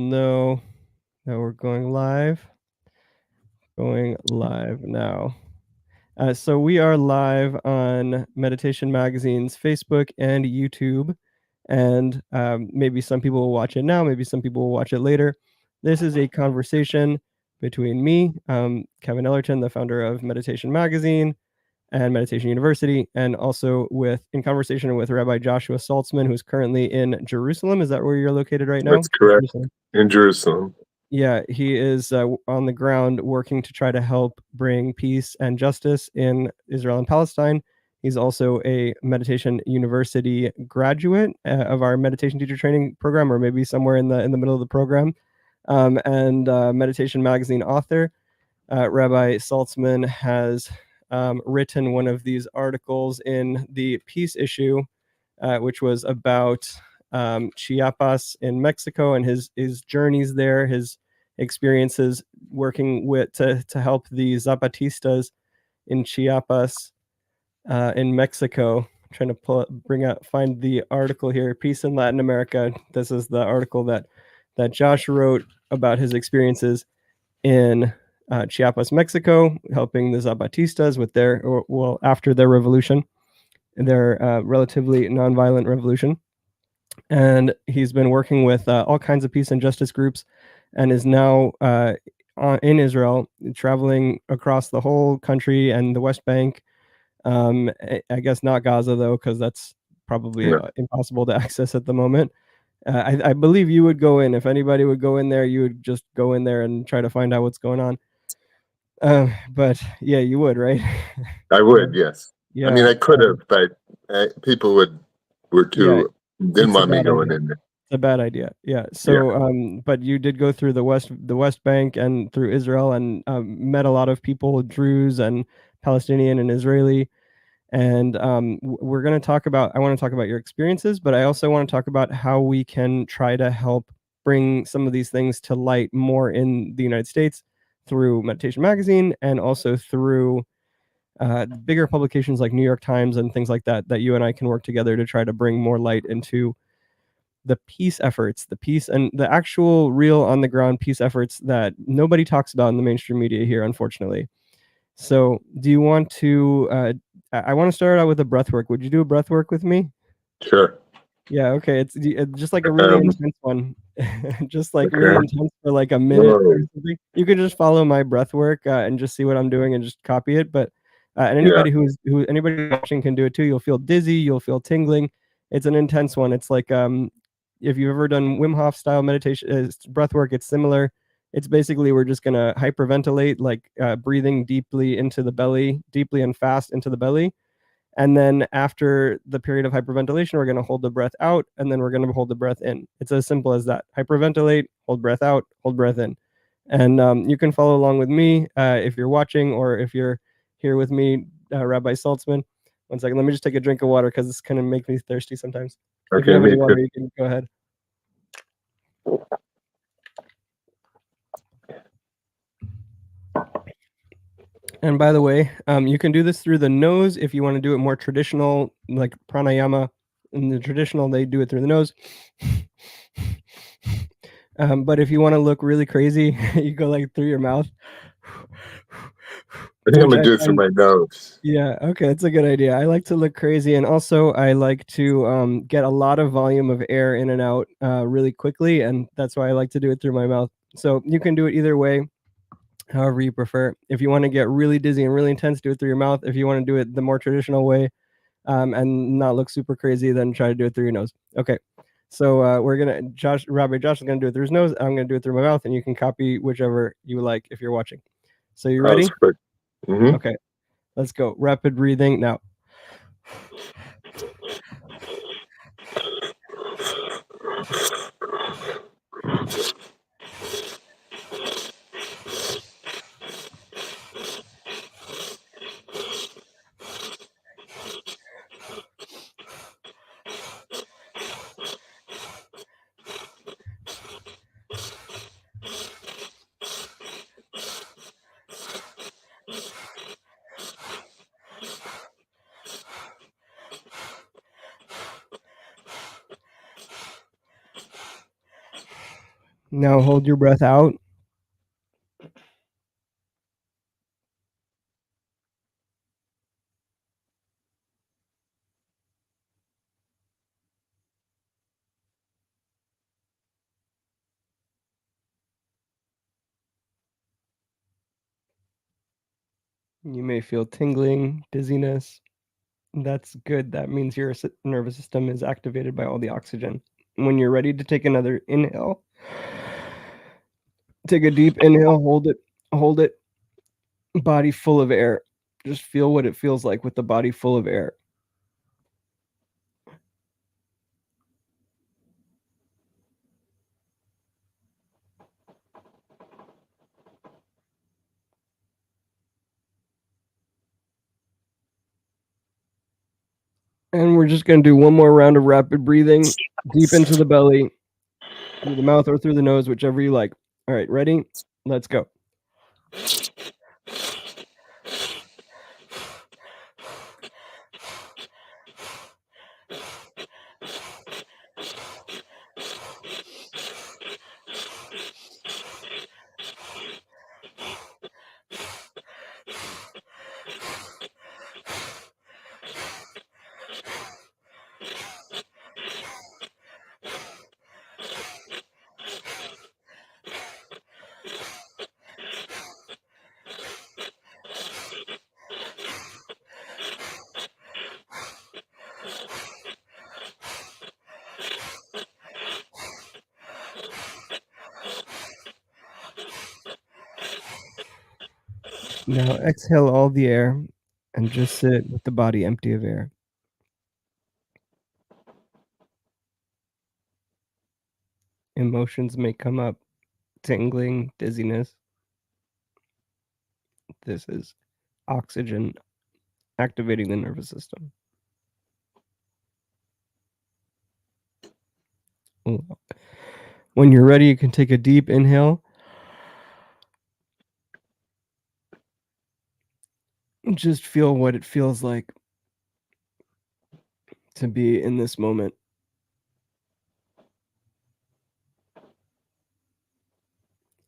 know that we're going live. Going live now. So we are live on Meditation Magazine's Facebook and YouTube, and maybe some people will watch it now, maybe some people will watch it later. This is a conversation between me, Kevin Ellerton, the founder of Meditation Magazine and Meditation University, and also in conversation with Rabbi Joshua Saltzman, who's currently in Jerusalem. Is that where you're located right now? That's correct. In Jerusalem. Yeah, he is on the ground working to try to help bring peace and justice in Israel and Palestine. He's also a Meditation University graduate of our meditation teacher training program, or maybe somewhere in the middle of the program, and Meditation Magazine author. Rabbi Saltzman has written one of these articles in the Peace issue, which was about Chiapas in Mexico and his journeys there, his experiences working to help the Zapatistas in Chiapas in Mexico. I'm trying to find the article here. Peace in Latin America. This is the article that Josh wrote about his experiences in Chiapas, Mexico, helping the Zapatistas with after their revolution, their relatively nonviolent revolution. And he's been working with all kinds of peace and justice groups, and is now in Israel, traveling across the whole country and the West Bank. I guess not Gaza, though, because that's probably impossible to access at the moment. I believe you would go in. If anybody would go in there, you would just go in there and try to find out what's going on. But yeah, you would, right? I would, yes. Yeah. I mean, I could have, but people didn't want me going in there. It's a bad idea. Yeah. So, but you did go through the West Bank and through Israel, and met a lot of people, Druze and Palestinian and Israeli. And we're going to talk about, I want to talk about your experiences, but I also want to talk about how we can try to help bring some of these things to light more in the United States through Meditation Magazine, and also through bigger publications like New York Times and things like that you and I can work together to try to bring more light into the peace efforts, the peace and the actual real on the ground peace efforts that nobody talks about in the mainstream media here, unfortunately. So do you want to, I want to start out with a breath work. Would you do a breath work with me? Sure. Yeah. Okay. It's just like a really intense one, just like really intense for like a minute or something. You could just follow my breath work and just see what I'm doing and just copy it. But and anybody anybody watching can do it too. You'll feel dizzy. You'll feel tingling. It's an intense one. It's like if you've ever done Wim Hof style meditation breath work, it's similar. It's basically we're just gonna hyperventilate, like breathing deeply into the belly, deeply and fast into the belly. And then after the period of hyperventilation, we're going to hold the breath out, and then we're going to hold the breath in. It's as simple as that. Hyperventilate, hold breath out, hold breath in. And you can follow along with me if you're watching, or if you're here with me, Rabbi Saltzman. One second. Let me just take a drink of water, because this kind of makes me thirsty sometimes. Okay, if you have any water, you can go ahead. And by the way, you can do this through the nose if you want to do it more traditional, like pranayama. In the traditional, they do it through the nose. But if you want to look really crazy, you go like through your mouth. I think I'm going to do it through my nose. Yeah, okay, that's a good idea. I like to look crazy, and also I like to get a lot of volume of air in and out really quickly, and that's why I like to do it through my mouth. So you can do it either way, however you prefer. If you want to get really dizzy and really intense, do it through your mouth. If you want to do it the more traditional way and not look super crazy, then try to do it through your nose. Okay, so Rabbi Josh is going to do it through his nose. I'm going to do it through my mouth, and you can copy whichever you like if you're watching. So you ready? Mm-hmm. Okay, let's go. Rapid breathing now. Now hold your breath out. You may feel tingling, dizziness. That's good. That means your nervous system is activated by all the oxygen. When you're ready to take another inhale, take a deep inhale, hold it, body full of air. Just feel what it feels like with the body full of air. And we're just going to do one more round of rapid breathing, deep into the belly, through the mouth or through the nose, whichever you like. All right, ready? Let's go. Now exhale all the air and just sit with the body empty of air. Emotions may come up, tingling, dizziness. This is oxygen activating the nervous system. When you're ready, you can take a deep inhale. Just feel what it feels like to be in this moment.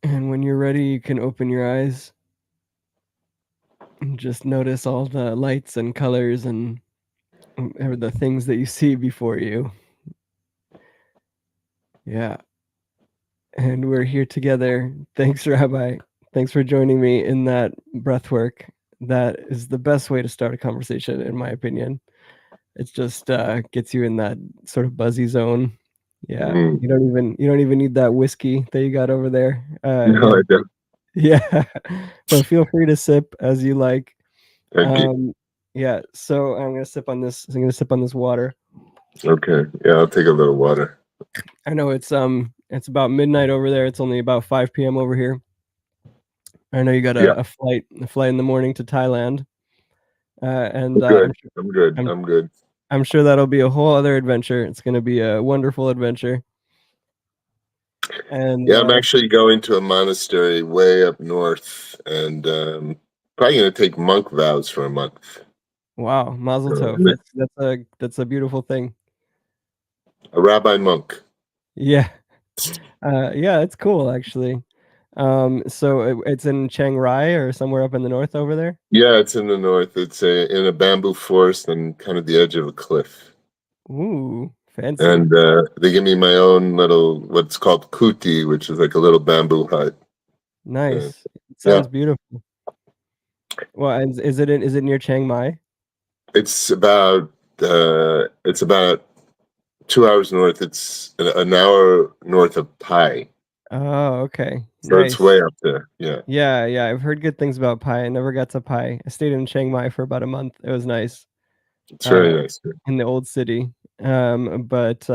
And when you're ready, you can open your eyes and just notice all the lights and colors and the things that you see before you. Yeah. And we're here together. Thanks, Rabbi. Thanks for joining me in that breath work. That is the best way to start a conversation, in my opinion. It just gets you in that sort of buzzy zone. Yeah, you don't even need that whiskey that you got over there. No, I don't. Yeah, but feel free to sip as you like. Thank you. Yeah, so I'm gonna sip on this. I'm gonna sip on this water. Okay. Yeah, I'll take a little water. I know it's about midnight over there. It's only about 5 p.m. over here. I know you got Yeah, a flight in the morning to Thailand, and I'm good. I'm good. I'm good. I'm sure that'll be a whole other adventure. It's going to be a wonderful adventure. And Yeah, I'm actually going to a monastery way up north, and probably going to take monk vows for a month. Wow, Mazel So, Tov. That's a beautiful thing. a rabbi monk. Yeah, yeah, it's cool actually. So it's in Chiang Rai or somewhere up in the north over there. Yeah, it's in the north. It's in a bamboo forest and kind of the edge of a cliff. Ooh, fancy. And they give me my own little what's called kuti, which is like a little bamboo hut. Nice. It Yeah, sounds beautiful. Well, and is it near Chiang Mai? it's about 2 hours north. It's an hour north of Pai, Oh, okay. so it's way Nice. up there. Yeah, Yeah, yeah, I've heard good things about Pai. I never got to Pai. I stayed in Chiang Mai for about a month. It was nice. it's very nice. In the old city. But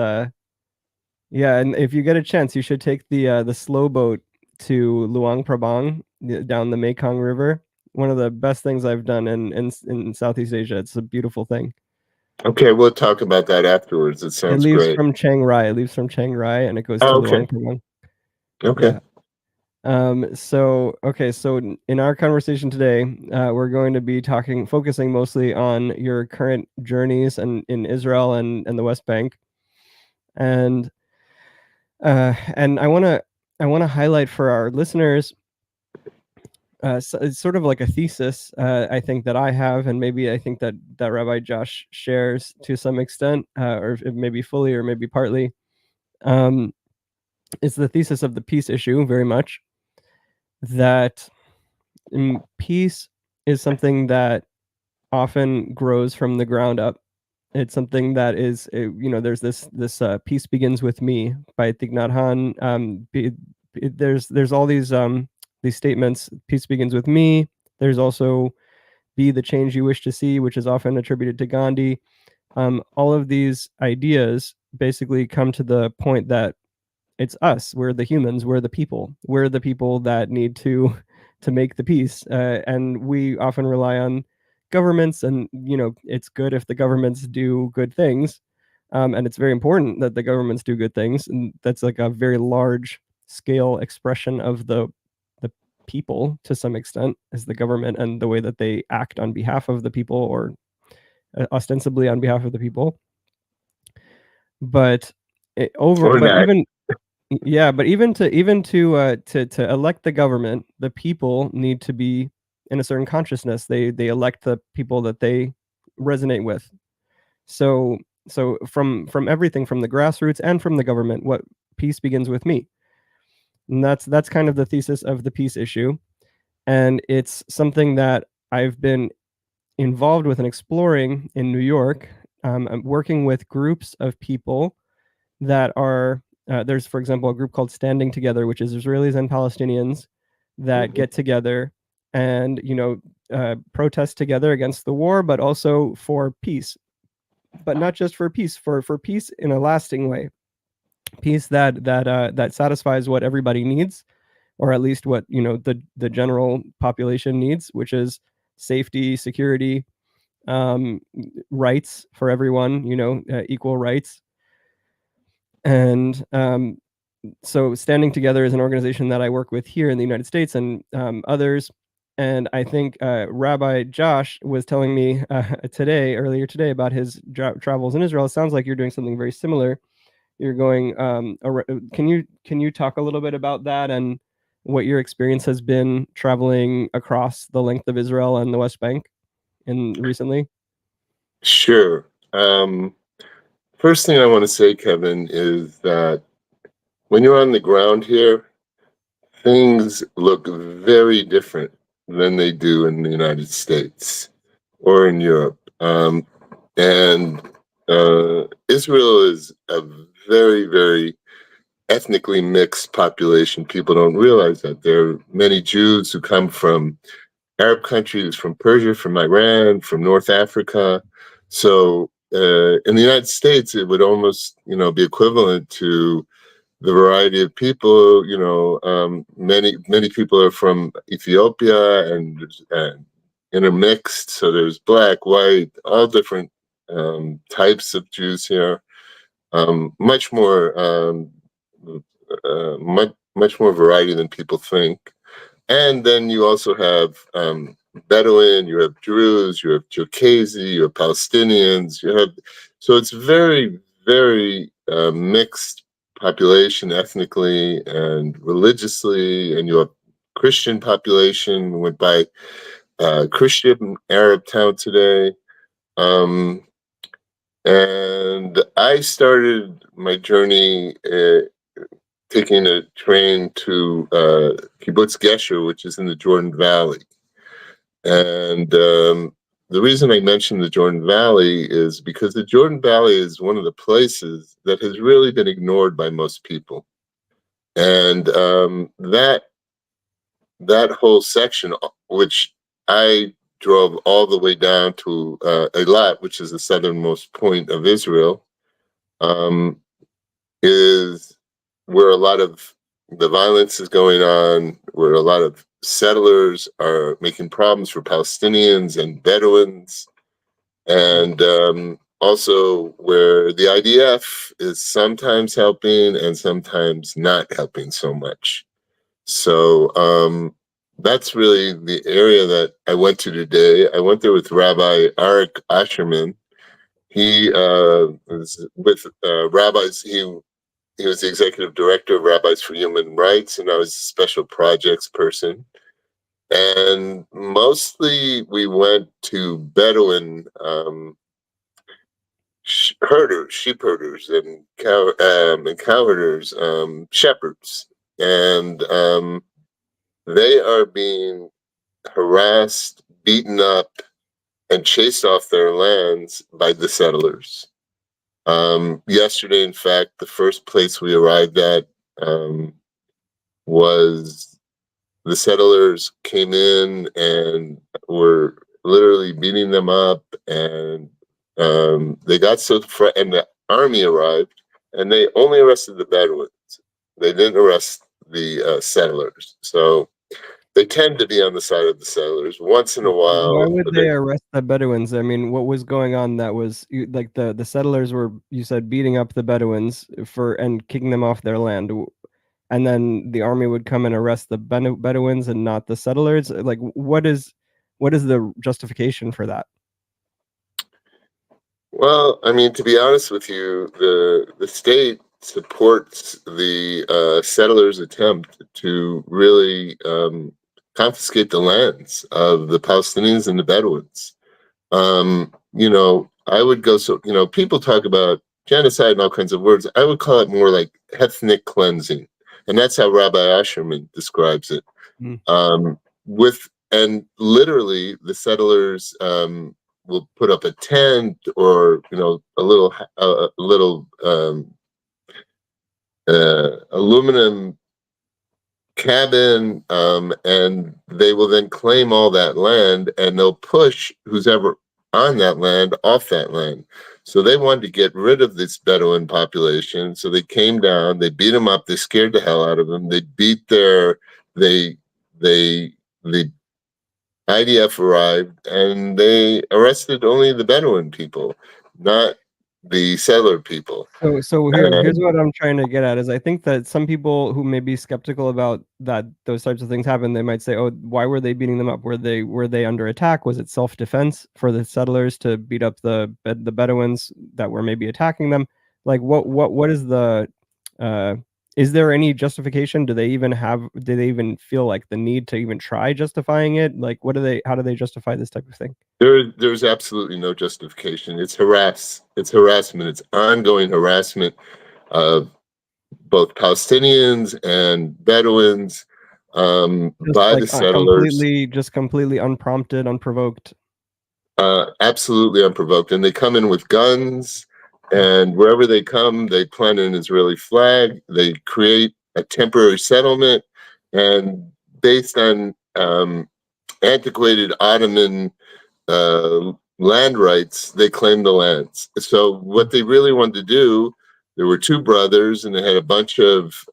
yeah, and if you get a chance, you should take the slow boat to Luang Prabang down the Mekong River. One of the best things I've done in Southeast Asia. It's a beautiful thing. Okay, we'll talk about that afterwards. It It sounds leaves great. from Chiang Rai. It leaves from Chiang Rai and it goes to Oh, okay, Luang Prabang. okay. Yeah. So okay, so in our conversation today, we're going to be focusing mostly on your current journeys and in Israel and the West Bank. And I want to I want to highlight for our listeners, so it's sort of like a thesis, I think that I have, and maybe I think that Rabbi Josh shares to some extent, or maybe fully or maybe partly. Um, it's the thesis of the peace issue, very much, that peace is something that often grows from the ground up. It's something that is, there's this peace begins with me by Thich Nhat Hanh. There's all these statements. Peace begins with me. There's also be the change you wish to see, which is often attributed to Gandhi. All of these ideas basically come to the point that it's us. We're the humans. We're the people. We're the people that need to make the peace, and we often rely on governments. And it's good if the governments do good things, and it's very important that the governments do good things. And that's like a very large scale expression of the people to some extent, is the government and the way that they act on behalf of the people, or ostensibly on behalf of the people. But Or not. even yeah, but to elect the government, the people need to be in a certain consciousness. They elect the people that they resonate with. So from everything, from the grassroots and from the government, what peace begins with me. And that's kind of the thesis of the peace issue. And it's something that I've been involved with and exploring in New York. I'm working with groups of people that are, there's, for example, a group called Standing Together, which is Israelis and Palestinians that get together and protest together against the war, but also for peace. But not just for peace, for peace in a lasting way, peace that satisfies what everybody needs, or at least what the general population needs, which is safety, security, rights for everyone, equal rights. And so Standing Together is an organization that I work with here in the United States, and others. And I think Rabbi Josh was telling me earlier today, about his travels in Israel. It sounds like you're doing something very similar. You're going. Can you talk a little bit about that and what your experience has been traveling across the length of Israel and the West Bank recently? Sure. First thing I want to say, Kevin, is that when you're on the ground here, things look very different than they do in the United States or in Europe. And Israel is a very, very ethnically mixed population. People don't realize that. There are many Jews who come from Arab countries, from Persia, from Iran, from North Africa. So in the United States, it would almost, be equivalent to the variety of people. Many people are from Ethiopia and intermixed. So there's black, white, all different types of Jews here. Much more, much more variety than people think. And then you also have Bedouin, you have Druze, you have Cherkesi, you have Palestinians, so it's very, very mixed population ethnically and religiously, and you have Christian population. We went by Christian Arab town today. And I started my journey taking a train to Kibbutz Gesher, which is in the Jordan Valley. And the reason I mention the Jordan Valley is because the Jordan Valley is one of the places that has really been ignored by most people. And that whole section, which I drove all the way down to Eilat, which is the southernmost point of Israel, is where a lot of the violence is going on, where a lot of settlers are making problems for Palestinians and Bedouins, and also where the IDF is sometimes helping and sometimes not helping so much. So that's really the area that I went to today. I went there with Rabbi Arik Asherman. He was with rabbis. He he was the executive director of Rabbis for Human Rights, and I was a special projects person. And mostly we went to Bedouin sheep herders, and cow herders, shepherds, and they are being harassed, beaten up, and chased off their lands by the settlers. Yesterday, in fact, the first place we arrived at was the settlers came in and were literally beating them up, and they got so and the army arrived, and they only arrested the Bedouins. They didn't arrest the settlers. So they tend to be on the side of the settlers. Once in a Why while, would they arrest the Bedouins? I mean, what was going on that was like the settlers were, you said, beating up the Bedouins for and kicking them off their land, and then the army would come and arrest the Bedouins and not the settlers? Like, what is the justification for that? well, I mean, to be honest with you, the state supports the settlers' attempt to really confiscate the lands of the Palestinians and the Bedouins. I would go so people talk about genocide and all kinds of words. I would call it more like ethnic cleansing, and that's how Rabbi Asherman describes it. Mm. With and literally, the settlers will put up a tent or a little aluminum cabin, and they will then claim all that land, and they'll push who's ever on that land off that land. So they wanted to get rid of this Bedouin population. So they came down, they beat them up, they scared the hell out of them. The IDF arrived, and they arrested only the Bedouin people, not the settler people. So here's what I'm trying to get at is I think that some people who may be skeptical about that those types of things happen, they might say, "Oh, why were they beating them up? Were they under attack? Was it self-defense for the settlers to beat up the Bedouins that were maybe attacking them?" Like, what is the is there any justification? Do they even feel like the need to even try justifying it? Like, how do they justify this type of thing? There's absolutely no justification. It's harassment. It's ongoing harassment of both Palestinians and Bedouins by the settlers. Completely unprompted, unprovoked. Absolutely unprovoked. And they come in with guns, and wherever they come, they plant an Israeli flag. They create a temporary settlement, and based on antiquated Ottoman land rights, they claim the lands. So what they really wanted to do, there were two brothers, and they had a bunch of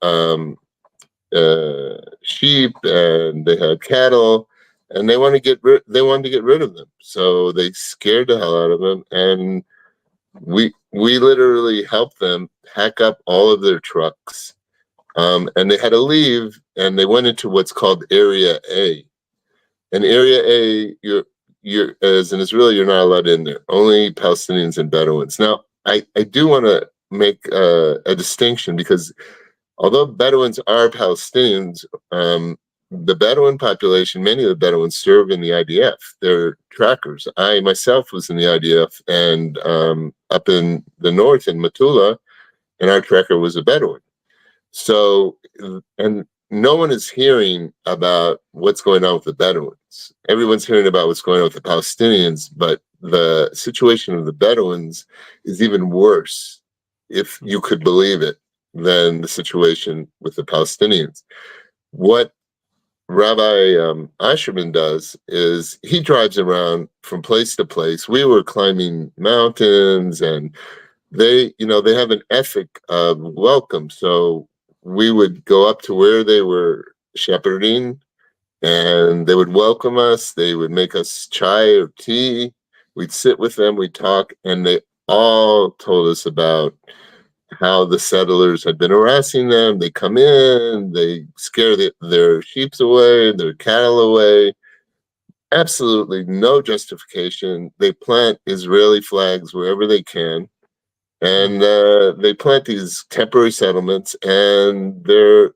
sheep, and they had cattle, and they wanted to get rid of them. So they scared the hell out of them, and we literally helped them pack up all of their trucks, and they had to leave, and they went into what's called Area A. And Area A, you're as an Israeli, you're not allowed in there. Only Palestinians and Bedouins. Now, I do want to make a distinction, because although Bedouins are Palestinians, the Bedouin population, many of the Bedouins serve in the IDF. They're trackers. I myself was in the IDF, and up in the north in Metula, and our tracker was a Bedouin. So, and no one is hearing about what's going on with the Bedouins. Everyone's hearing about what's going on with the Palestinians, but the situation of the Bedouins is even worse, if you could believe it, than the situation with the Palestinians. What Rabbi Asherman does is he drives around from place to place. We were climbing mountains, and they have an ethic of welcome. So we would go up to where they were shepherding, and they would welcome us. They would make us chai or tea. We'd sit with them, we'd talk, and they all told us about how the settlers had been harassing them. They come in, they scare their sheep away, their cattle away. Absolutely no justification. They plant Israeli flags wherever they can. And they plant these temporary settlements, and they're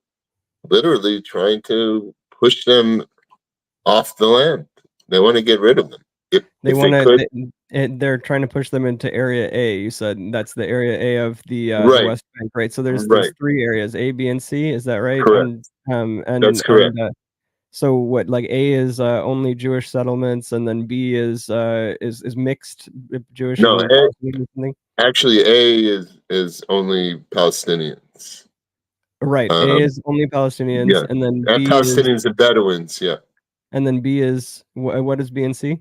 literally trying to push them off the land. They want to get rid of them. They If want they could. they're trying to push them into Area A. You said that's the Area A of the Right, West Bank, right? So there's right, 3 areas, A, B, and C. Is that right? correct. That's correct. So what? Like A is only Jewish settlements, and then B is mixed Jewish No, and Palestinian or something. actually, A is only Palestinians. Right. A is only Palestinians, Yeah, and then and B is Palestinians and Bedouins. Yeah. what is B and C?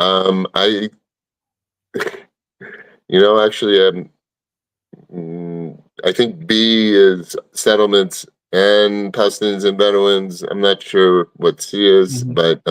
I, actually, I think B is settlements and Palestinians and Bedouins. I'm not sure what C is, Mhm. but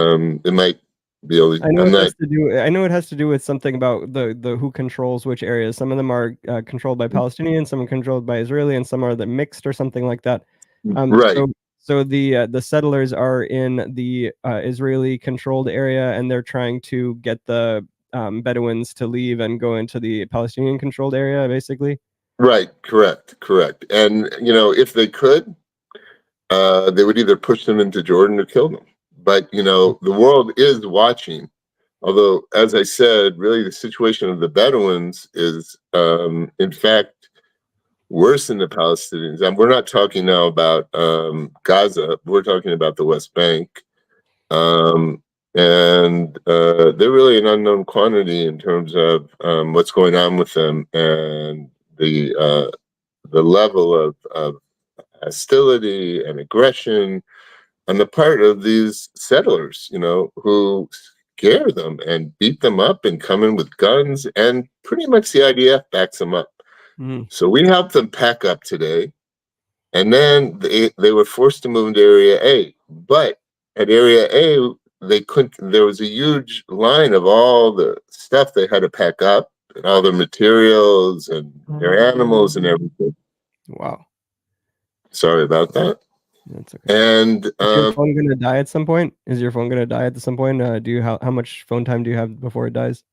it might be only. I know I'm it not. has to do. I know it has to do with something about the who controls which areas. Some of them are controlled by Palestinians, some are controlled by Israeli, and some are the mixed or something like that. Right, So the settlers are in the Israeli controlled area, and they're trying to get the Bedouins to leave and go into the Palestinian controlled area, basically. right, correct. And if they could, they would either push them into Jordan or kill them. But the world is watching. Although, as I said, really the situation of the Bedouins is, in fact, worse than the Palestinians. And we're not talking now about Gaza. We're talking about the West Bank. And they're really an unknown quantity in terms of what's going on with them, and the level of hostility and aggression on the part of these settlers, who scare them and beat them up and come in with guns, and pretty much the IDF backs them up. Mhm. So we helped them pack up today, and then they were forced to move into Area A. But at Area A, they couldn't. There was a huge line of all the stuff they had to pack up, and all their materials and their animals and everything. Wow, Sorry about that. that's okay. And Is your phone gonna die at some point? Is your phone gonna die at some point? Do you how much phone time do you have before it dies?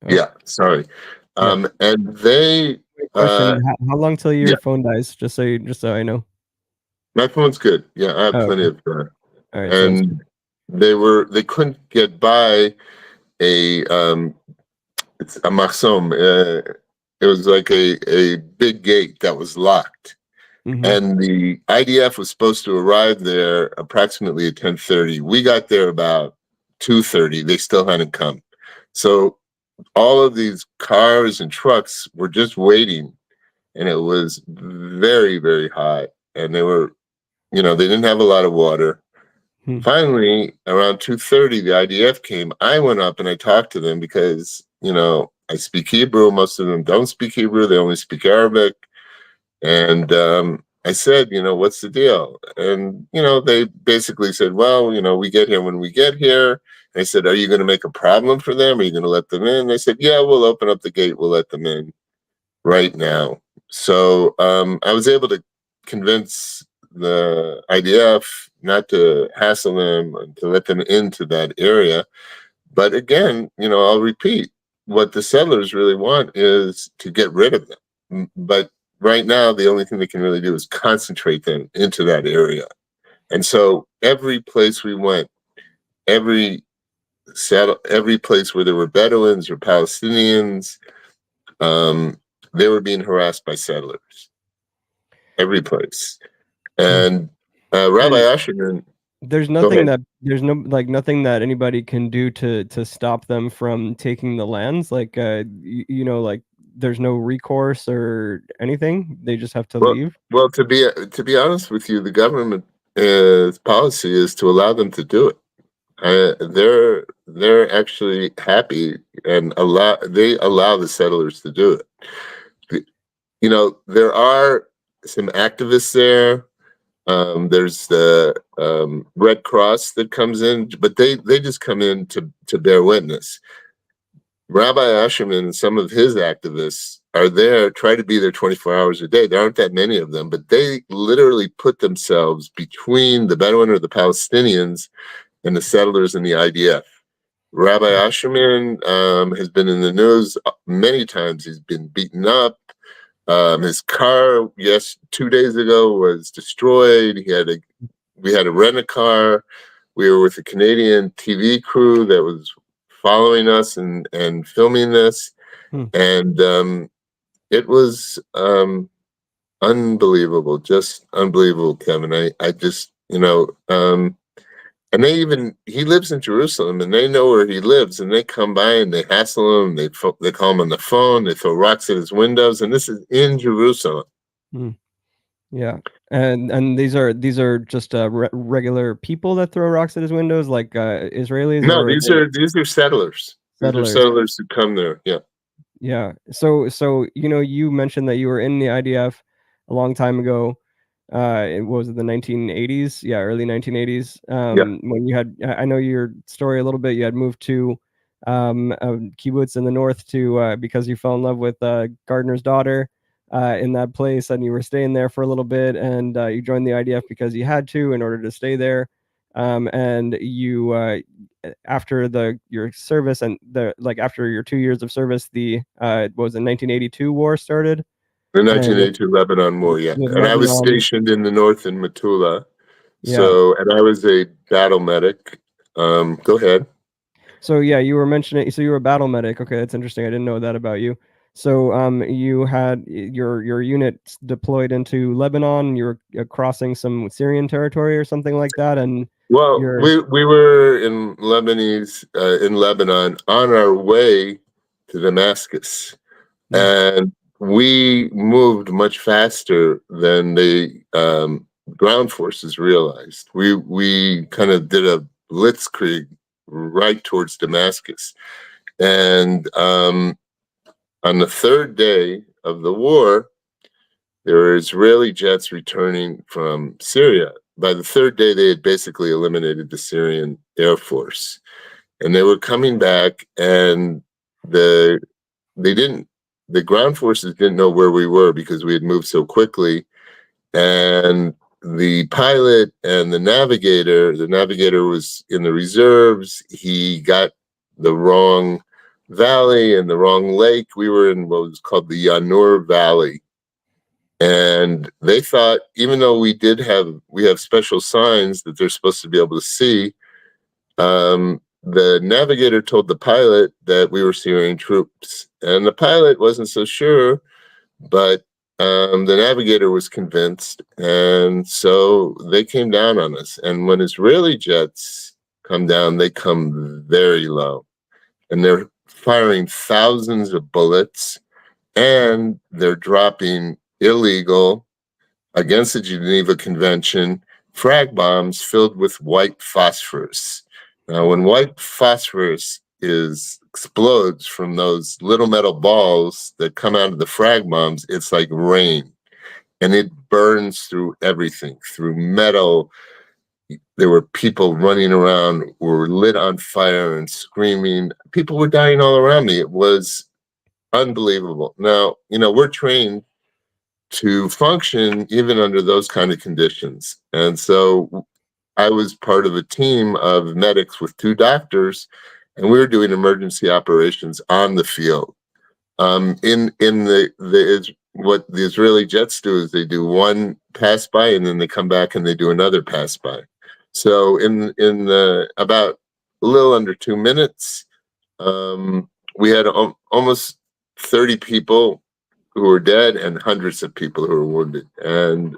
Oh, yeah, sorry. yeah. And they, Quick uh, question: how long till yeah, your phone dies? Just so I know. my phone's good. Yeah, I have Oh, plenty okay. of All right, sounds good. and they couldn't get by a it's a mahsom. It was like a big gate that was locked, Mhm. and the IDF was supposed to arrive there approximately at 10:30. We got there about 2:30. They still hadn't come. So all of these cars and trucks were just waiting, and it was very, very hot, and they didn't have a lot of water. Hmm. Finally, around 2:30, the IDF came. I went up and I talked to them because I speak Hebrew. Most of them don't speak Hebrew, they only speak Arabic. And I said, what's the deal? And they basically said, well, we get here when we get here. And I said, are you going to make a problem for them? Are you going to let them in? They said, yeah, we'll open up the gate, we'll let them in right now. So I was able to convince the IDF not to hassle them and to let them into that area. But again, I'll repeat, what the settlers really want is to get rid of them. But right now, the only thing they can really do is concentrate them into that area. And so every place we went, every every place where there were Bedouins or Palestinians, um, they were being harassed by settlers. Every place. Hmm. And Rabbi And Asherman, go ahead. nothing that anybody can do to stop them from taking the lands. Like like there's no recourse or anything. They just have to Well, leave. well, to be honest with you, the government policy is to allow them to do it. They're actually happy and they allow the settlers to do it. There are some activists there. There's the Red Cross that comes in, but they just come in to bear witness. Rabbi Asherman and some of his activists are there, try to be there 24 hours a day. There aren't that many of them, but they literally put themselves between the Bedouin or the Palestinians and the settlers and the IDF. Rabbi Asherman has been in the news many times. He's been beaten up. His car, 2 days ago, was destroyed. We had to rent a car. We were with a Canadian TV crew that was following us and filming this, Hmm. and it was unbelievable, just unbelievable, Kevin. I just, and he lives in Jerusalem, and they know where he lives, and they come by and they hassle him. They call him on the phone. They throw rocks at his windows, and this is in Jerusalem. Hmm. Yeah, and these are just regular people that throw rocks at his windows, like Israelis, No, or are these they are settlers. These are settlers? settlers who come there. Yeah. Yeah. So you mentioned that you were in the IDF a long time ago. Was it the 1980s? Yeah, early 1980s. Yeah. When you had, I know your story a little bit. You had moved to a kibbutz in the north to because you fell in love with Gardner's daughter in that place, and you were staying there for a little bit, and you joined the IDF because you had to in order to stay there. And you after your service and after your 2 years of service, the what was it, 1982 war started, The and 1982 Lebanon War, yeah. with And I was Lebanon. stationed in the north in Metula. Yeah. And I was a battle medic. Go ahead. So yeah, you were mentioning. So you were a battle medic. Okay, that's interesting. I didn't know that about you. So you had your unit deployed into Lebanon. You were crossing some Syrian territory or something like that, and Well, you're we were in Lebanon on our way to Damascus, mm, and we moved much faster than the ground forces realized. We kind of did a blitzkrieg right towards Damascus, and on the third day of the war, there were Israeli jets returning from Syria. By the third day, they had basically eliminated the Syrian Air Force, and they were coming back, and the they didn't the ground forces didn't know where we were because we had moved so quickly. And the pilot and the navigator was in the reserves. He got the wrong valley and the wrong lake. We were in what was called the Yanur Valley. And they thought, even though we have special signs that they're supposed to be able to see, the navigator told the pilot that we were Syrian troops, and the pilot wasn't so sure, but the navigator was convinced, and so they came down on us. And when Israeli jets come down, they come very low, and they're firing thousands of bullets, and they're dropping illegal, against the Geneva Convention, frag bombs filled with white phosphorus. Now, when white phosphorus explodes from those little metal balls that come out of the frag bombs, it's like rain, and it burns through everything, through metal. There were people running around, were lit on fire and screaming. People were dying all around me. It was unbelievable. Now, we're trained to function even under those kind of conditions. And so I was part of a team of medics with two doctors, and we were doing emergency operations on the field. What the Israeli jets do is they do one pass by, and then they come back and they do another pass by. So in about a little under 2 minutes, we had almost 30 people who were dead and hundreds of people who were wounded. And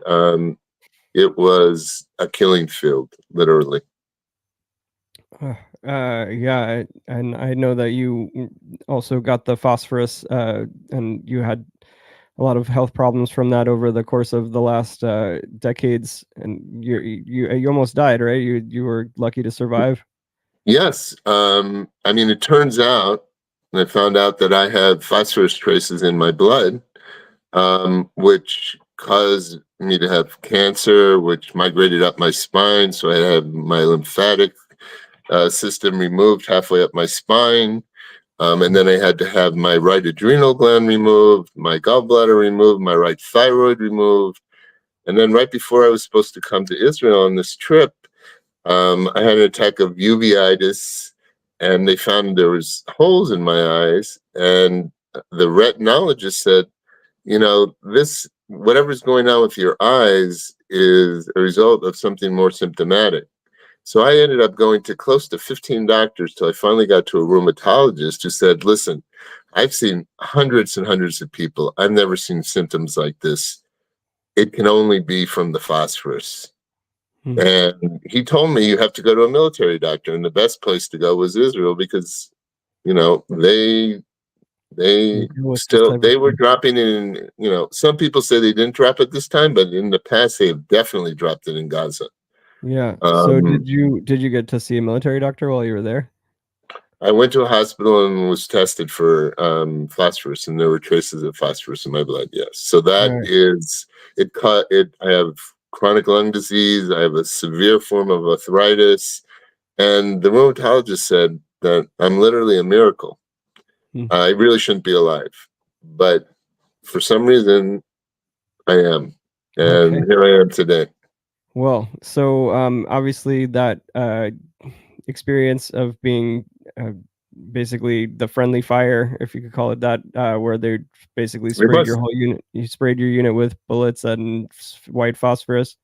it was a killing field, literally. Yeah, and I know that you also got the phosphorus, and you had a lot of health problems from that over the course of the last decades, and you almost died, right? You were lucky to survive. Yes. I mean, it turns out, and I found out that I had phosphorus traces in my blood, which caused me to have cancer, which migrated up my spine. So I had my lymphatic system removed halfway up my spine. And then I had to have my right adrenal gland removed, my gallbladder removed, my right thyroid removed. And then right before I was supposed to come to Israel on this trip, I had an attack of uveitis, and they found there was holes in my eyes, and the retinologist said, this, whatever's going on with your eyes is a result of something more symptomatic. So I ended up going to close to 15 doctors till I finally got to a rheumatologist who said, listen, I've seen hundreds and hundreds of people. I've never seen symptoms like this. It can only be from the phosphorus. Hmm. And he told me you have to go to a military doctor, and the best place to go was Israel because, they They deal with this type of they were thing. dropping in, some people say they didn't drop it this time, but in the past they have definitely dropped it in Gaza. Yeah. So Um, did you get to see a military doctor while you were there? I went to a hospital and was tested for phosphorus, and there were traces of phosphorus in my blood. Yes, so All that right. is it. Caught it. I have chronic lung disease. I have a severe form of arthritis, and the rheumatologist said that I'm literally a miracle. Hmm. I really shouldn't be alive, but for some reason, I am, Okay. and here I am today. Well, so obviously that experience of being uh, basically the friendly fire, if you could call it that, where they basically It sprayed your was. whole unit. You sprayed your unit with bullets and white phosphorus.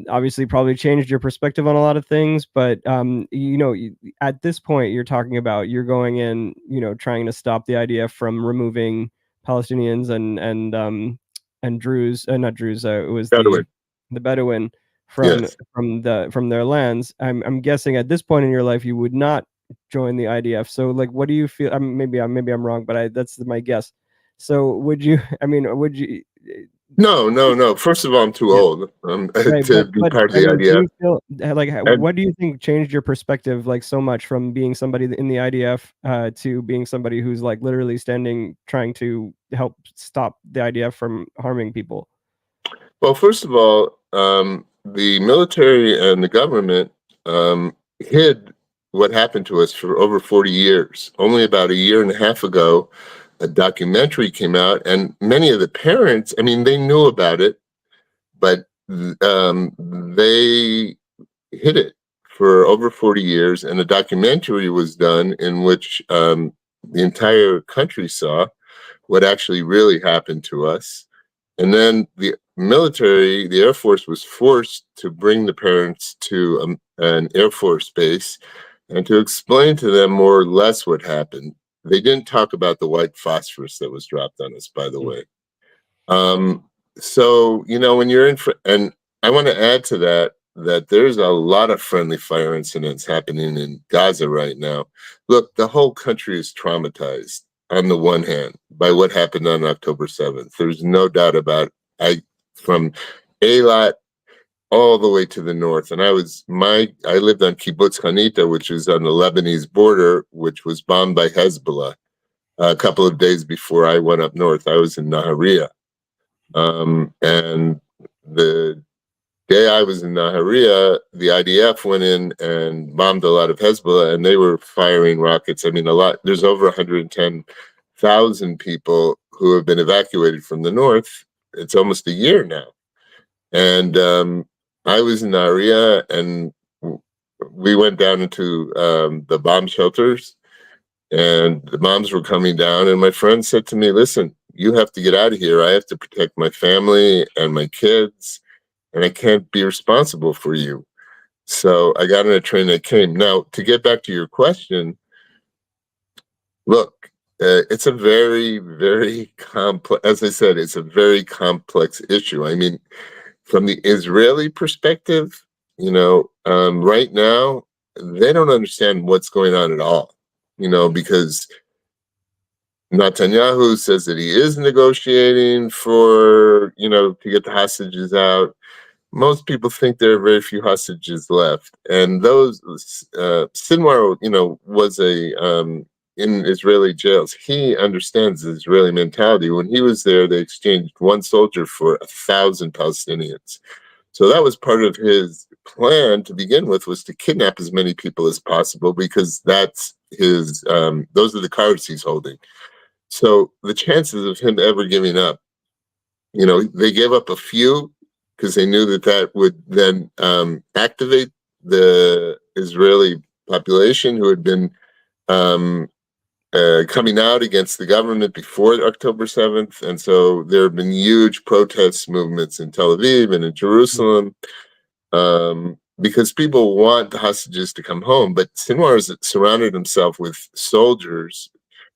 Obviously, probably changed your perspective on a lot of things. But at this point, you're talking about you're going in, trying to stop the IDF from removing Palestinians and Druze, not Druze. It was By the way, the Bedouin from yes. from their lands. I'm guessing at this point in your life you would not join the IDF. So like, what do you feel? Maybe I'm wrong, but that's my guess. So would you? I mean, would you? No, no, no. First of all, I'm too Yeah, old right. to be But part of I the mean, do IDF. you feel like And what do you think changed your perspective like so much from being somebody in the IDF to being somebody who's like literally standing trying to help stop the IDF from harming people? well, first of all, the military and the government hid what happened to us for over 40 years. Only about a year and a half ago, a documentary came out, and many of the parents, I mean, they knew about it, but they hid it for over 40 years. And a documentary was done in which the entire country saw what actually really happened to us. And then the military, the Air Force was forced to bring the parents to an Air Force base and to explain to them more or less what happened. They didn't talk about the white phosphorus that was dropped on us, by the Mm. way. Um, so, when you're in, and I want to add to that, that there's a lot of friendly fire incidents happening in Gaza right now. Look, the whole country is traumatized on the one hand by what happened on October 7th. There's no doubt about it. From Eilat all the way to the north. And I lived on Kibbutz Hanita, which is on the Lebanese border, which was bombed by Hezbollah a couple of days before I went up north. I was in Nahariya. And the day I was in Nahariya, the IDF went in and bombed a lot of Hezbollah, and they were firing rockets. I mean, a lot. There's over 110,000 people who have been evacuated from the north. It's almost a year now, and I was in Nahariya, and we went down into the bomb shelters, and the bombs were coming down. And my friend said to me, listen, you have to get out of here. I have to protect my family and my kids, and I can't be responsible for you. So I got on a train and I came. Now, to get back to your question, look, it's a very, very complex, as I said, it's a very complex issue. I mean, from the Israeli perspective, right now, they don't understand what's going on at all, because Netanyahu says that he is negotiating for, to get the hostages out. Most people think there are very few hostages left. And those, Sinwar, was in Israeli jails. He understands the Israeli mentality. When he was there, they exchanged one soldier for 1,000 Palestinians. So that was part of his plan to begin with, was to kidnap as many people as possible, because that's those are the cards he's holding. So the chances of him ever giving up, they gave up a few because they knew that would then activate the Israeli population who had been um, coming out against the government before October 7th. And so there have been huge protest movements in Tel Aviv and in Jerusalem, because people want the hostages to come home. But Sinwar has surrounded himself with soldiers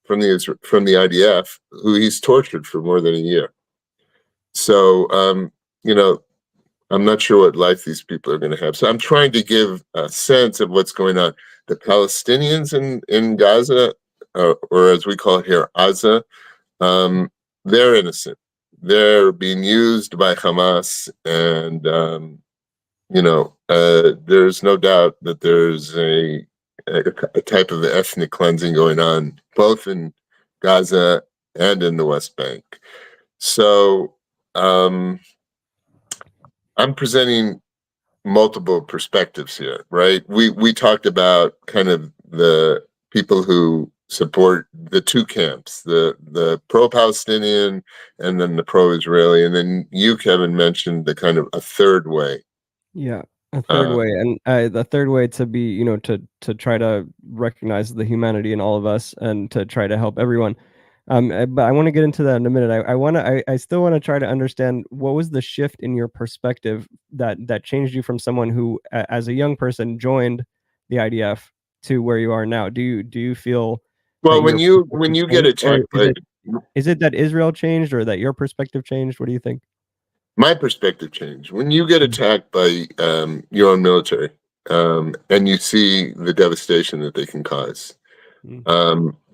from the IDF who he's tortured for more than a year. So, I'm not sure what life these people are going to have. So I'm trying to give a sense of what's going on. The Palestinians in Gaza, or as we call it here, Gaza, they're innocent. They're being used by Hamas, and there's no doubt that there's a type of ethnic cleansing going on, both in Gaza and in the West Bank. So I'm presenting multiple perspectives here, right? We talked about kind of the people who support the two camps, the pro-Palestinian and then the pro-Israeli, and then you, Kevin, mentioned the kind of a third way. Yeah, a third way, and the third way to be, to try to recognize the humanity in all of us and to try to help everyone. But I want to get into that in a minute. I still want to try to understand what was the shift in your perspective that changed you from someone who, as a young person, joined the IDF to where you are now. Do you feel Well, that when you get attacked by, is it that Israel changed or that your perspective changed? What do you think? my perspective changed when you get attacked by your own military, and you see the devastation that they can cause.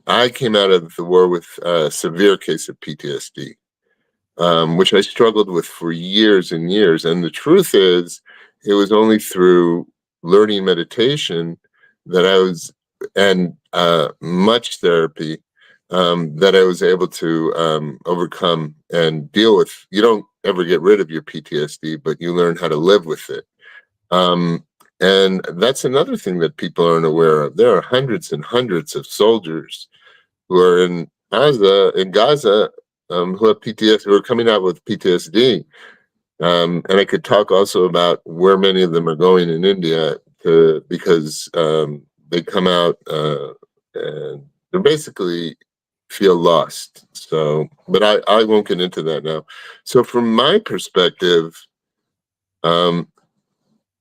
I came out of the war with a severe case of PTSD, which I struggled with for years and years. And the truth is, it was only through learning meditation that and much therapy, that I was able to overcome and deal with. You don't ever get rid of your PTSD, but you learn how to live with it. And that's another thing that people aren't aware of. There are hundreds and hundreds of soldiers who are in Gaza, who have PTSD, who are coming out with PTSD. And I could talk also about where many of them are going in India because they come out and they basically feel lost. So, but I won't get into that now. So from my perspective,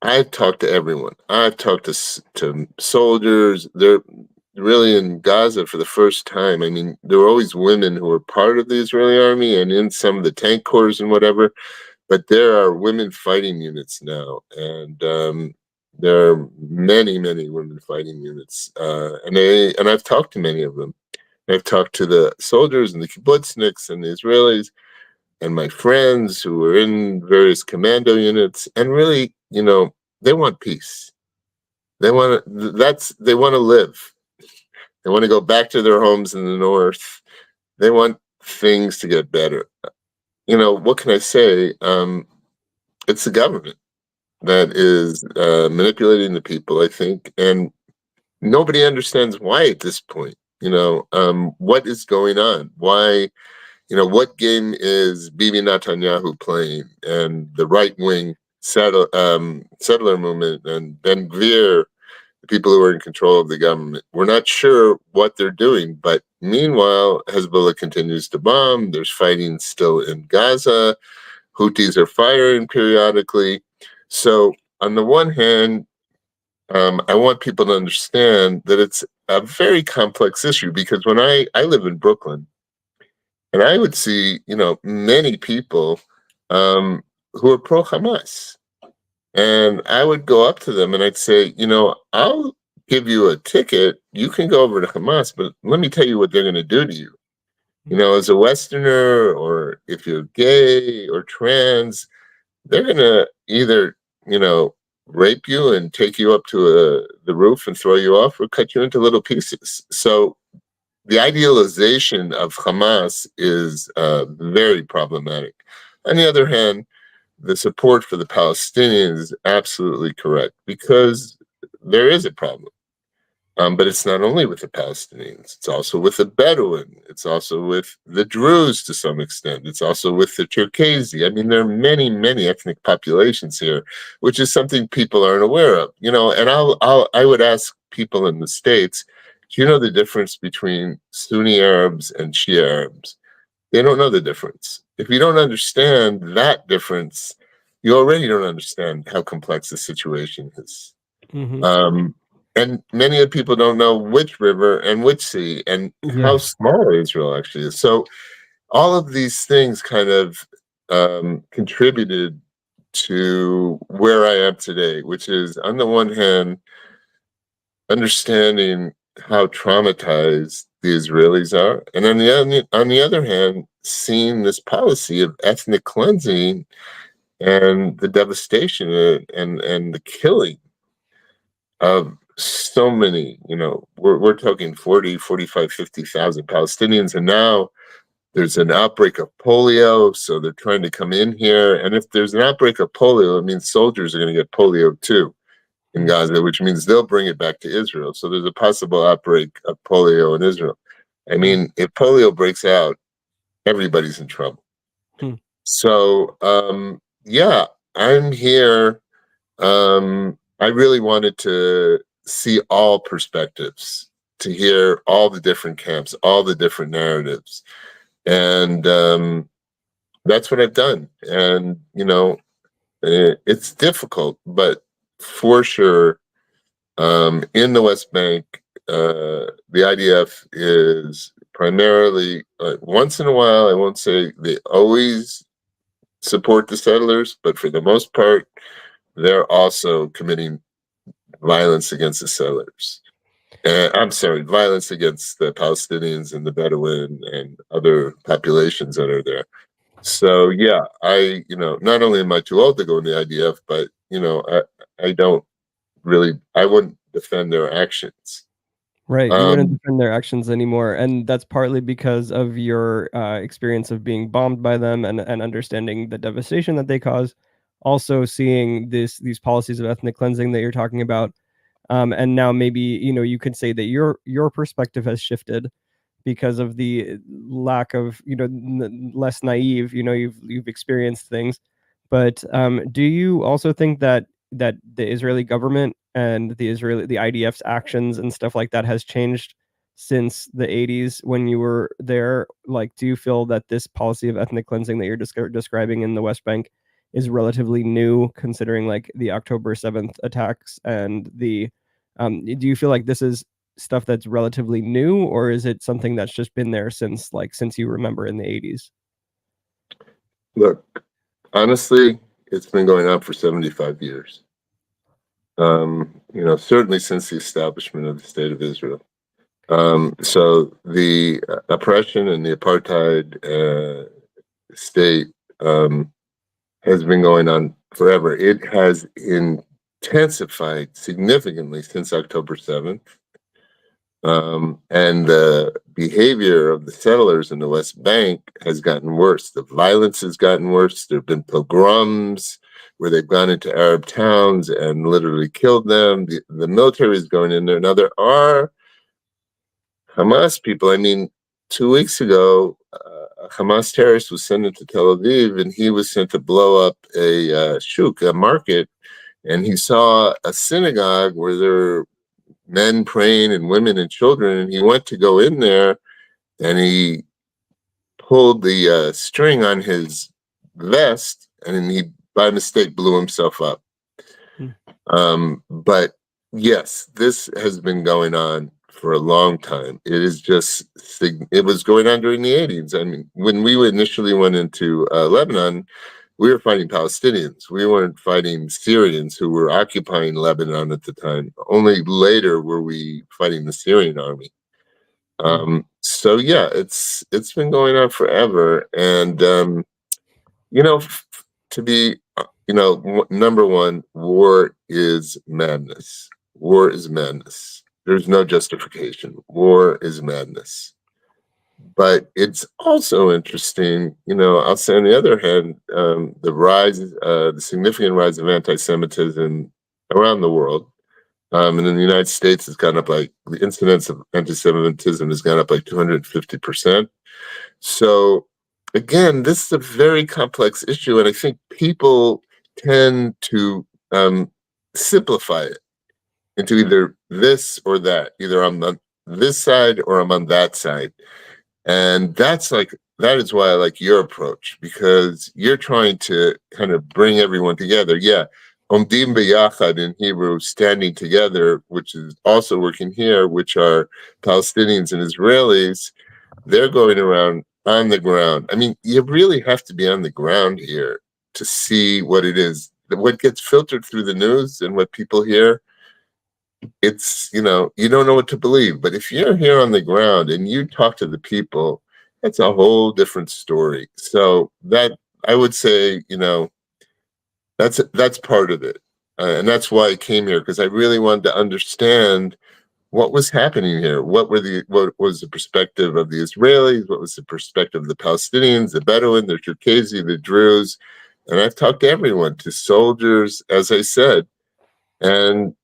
I've talked to everyone. I've talked to soldiers. They're really in Gaza for the first time. I mean, there were always women who were part of the Israeli army and in some of the tank corps and whatever, but there are women fighting units now, and there are many, many women fighting units, and I've talked to many of them. I've talked to the soldiers and the kibbutzniks and the Israelis and my friends who were in various commando units, and really, they want peace. They want to live. They want to go back to their homes in the north. They want things to get better. What can I say? It's the government that is manipulating the people, I think, and nobody understands why at this point. What is going on? Why? What game is Bibi Netanyahu playing, and the right wing settler movement and Ben Gvir, the people who are in control of the government? We're not sure what they're doing, but meanwhile, Hezbollah continues to bomb. There's fighting still in Gaza. Houthis are firing periodically. So on the one hand, I want people to understand that it's a very complex issue, because when I live in Brooklyn, and I would see, many people who are pro-Hamas. And I would go up to them and I'd say, I'll give you a ticket. You can go over to Hamas, but let me tell you what they're going to do to you. As a Westerner, or if you're gay or trans, they're going to either, rape you and take you up to the roof and throw you off, or cut you into little pieces. So the idealization of Hamas is very problematic. On the other hand, the support for the Palestinians is absolutely correct, because there is a problem. But it's not only with the Palestinians, it's also with the Bedouin, it's also with the Druze to some extent, it's also with the Cherkessi. I mean, there are many, many ethnic populations here, which is something people aren't aware of, and I would ask people in the States, do you know the difference between Sunni Arabs and Shia Arabs? They don't know the difference. If you don't understand that difference, you already don't understand how complex the situation is. Hmm. Um, and many of the people don't know which river and which sea and how Yeah. small Israel actually is. So all of these things kind of contributed to where I am today, which is on the one hand, understanding how traumatized the Israelis are, and on the other hand, seeing this policy of ethnic cleansing and the devastation and the killing of so many, we're talking 40, 45, 50,000 Palestinians. And now there's an outbreak of polio. So they're trying to come in here. And if there's an outbreak of polio, it means soldiers are going to get polio too in Mm. Gaza, which means they'll bring it back to Israel. So there's a possible outbreak of polio in Israel. I Mm. mean, if polio breaks out, everybody's in trouble. Mm. So, yeah, I'm here. I really wanted to see all perspectives, to hear all the different camps, all the different narratives. And that's what I've done. And, it's difficult, but for sure, in the West Bank, the IDF is primarily, once in a while, I won't say they always support the settlers, but for the most part, they're also committing violence against the settlers. I'm sorry, violence against the Palestinians and the Bedouin and other populations that are there. So yeah, not only am I too old to go in the IDF, but I don't really, I wouldn't defend their actions. Right. You wouldn't Um, defend their actions anymore. And that's partly because of your experience of being bombed by them and understanding the devastation that they cause. Also seeing these policies of ethnic cleansing that you're talking about. And now maybe, you could say that your perspective has shifted because of the lack of, less naive, you've experienced things. But do you also think that the Israeli government and the IDF's actions and stuff like that has changed since the 80s when you were there? Like, do you feel that this policy of ethnic cleansing that you're describing in the West Bank is relatively new, considering like the October 7th attacks and the do you feel like this is stuff that's relatively new, or is it something that's just been there since you remember in the 80s? Look, honestly, it's been going on for 75 years. Certainly since the establishment of the State of Israel. So the oppression and the apartheid state has been going on forever. It has intensified significantly since October 7th. And the behavior of the settlers in the West Bank has gotten worse. The violence has gotten worse. There have been pogroms where they've gone into Arab towns and literally killed them. The military is going in there. Now, there are Hamas people. I mean, 2 weeks ago, a Hamas terrorist was sent into Tel Aviv, and he was sent to blow up a shuk, a market, and he saw a synagogue where there were men praying and women and children, and he went to go in there, and he pulled the string on his vest, and he by mistake blew himself up. Mm. But yes, this has been going on for a long time. It was going on during the 80s. I mean, when we initially went into Lebanon, we were fighting Palestinians. We weren't fighting Syrians who were occupying Lebanon at the time. Only later were we fighting the Syrian army. Mm. So yeah, it's been going on forever, and to be, number one, war is madness. War is madness. There's no justification. War is madness. But it's also interesting, I'll say on the other hand, the significant rise of anti-Semitism around the world, And in the United States, it's gone up like the incidence of anti-Semitism has gone up like 250%. So again, this is a very complex issue, and I think people tend to simplify it into either this or that. Either I'm on this side or I'm on that side. And that is why I like your approach, because you're trying to kind of bring everyone together. Yeah. Omdim beyachad in Hebrew, standing together, which is also working here, which are Palestinians and Israelis. They're going around on the ground. I mean, you really have to be on the ground here to see what it is. What gets filtered through the news and what people hear, it's, you don't know what to believe. But if you're here on the ground and you talk to the people, that's a whole different story. So that, I would say, that's part of it. And that's why I came here, because I really wanted to understand what was happening here. What was the perspective of the Israelis? What was the perspective of the Palestinians, the Bedouin, the Cherkezi, the Druze? And I've talked to everyone, to soldiers, as I said. And